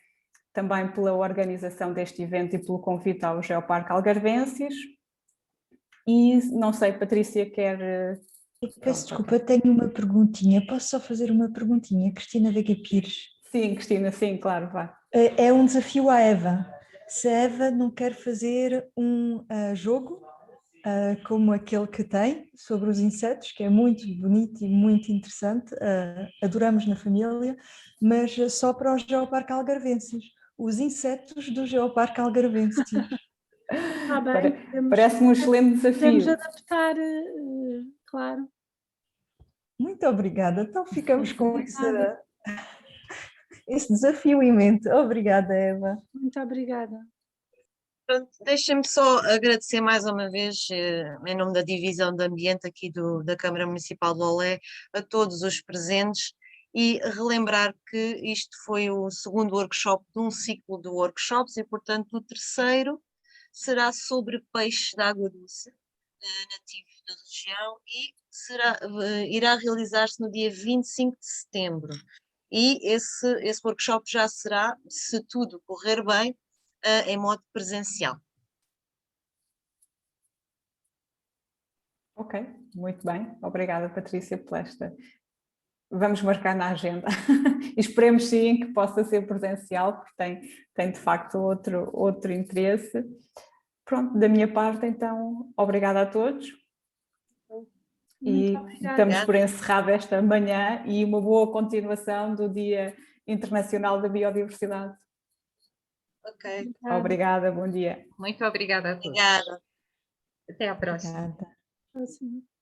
também pela organização deste evento e pelo convite ao Geoparque Algarvenses. E não sei, Patrícia, quer... Peço desculpa, tenho uma perguntinha. Posso só fazer uma perguntinha? Cristina Veiga Pires. Sim, Cristina, sim, claro, vá. É um desafio à Eva. Se a Eva não quer fazer um jogo como aquele que tem sobre os insetos, que é muito bonito e muito interessante, adoramos na família, mas só para o Geoparque Algarvenses, os insetos do Geoparque Algarvenses. Parece-me um excelente desafio. Podemos adaptar, claro. Muito obrigada, então ficamos com esse desafio imenso. Obrigada, Eva. Muito obrigada. Pronto, deixem-me só agradecer mais uma vez, em nome da Divisão de Ambiente aqui da Câmara Municipal de Lolé, a todos os presentes e relembrar que isto foi o segundo workshop de um ciclo de workshops e, portanto, o terceiro será sobre peixes de água doce, nativos da região e irá realizar-se no dia 25 de setembro. E esse workshop já será, se tudo correr bem, em modo presencial. Ok, muito bem. Obrigada, Patrícia, por esta. Vamos marcar na agenda. E esperemos sim que possa ser presencial, porque tem de facto outro interesse. Pronto, da minha parte, então, obrigada a todos. E estamos por encerrado esta manhã e uma boa continuação do Dia Internacional da Biodiversidade. Ok. Obrigada, bom dia. Muito obrigada a todos. Obrigada. Até à próxima. Obrigada. Próximo.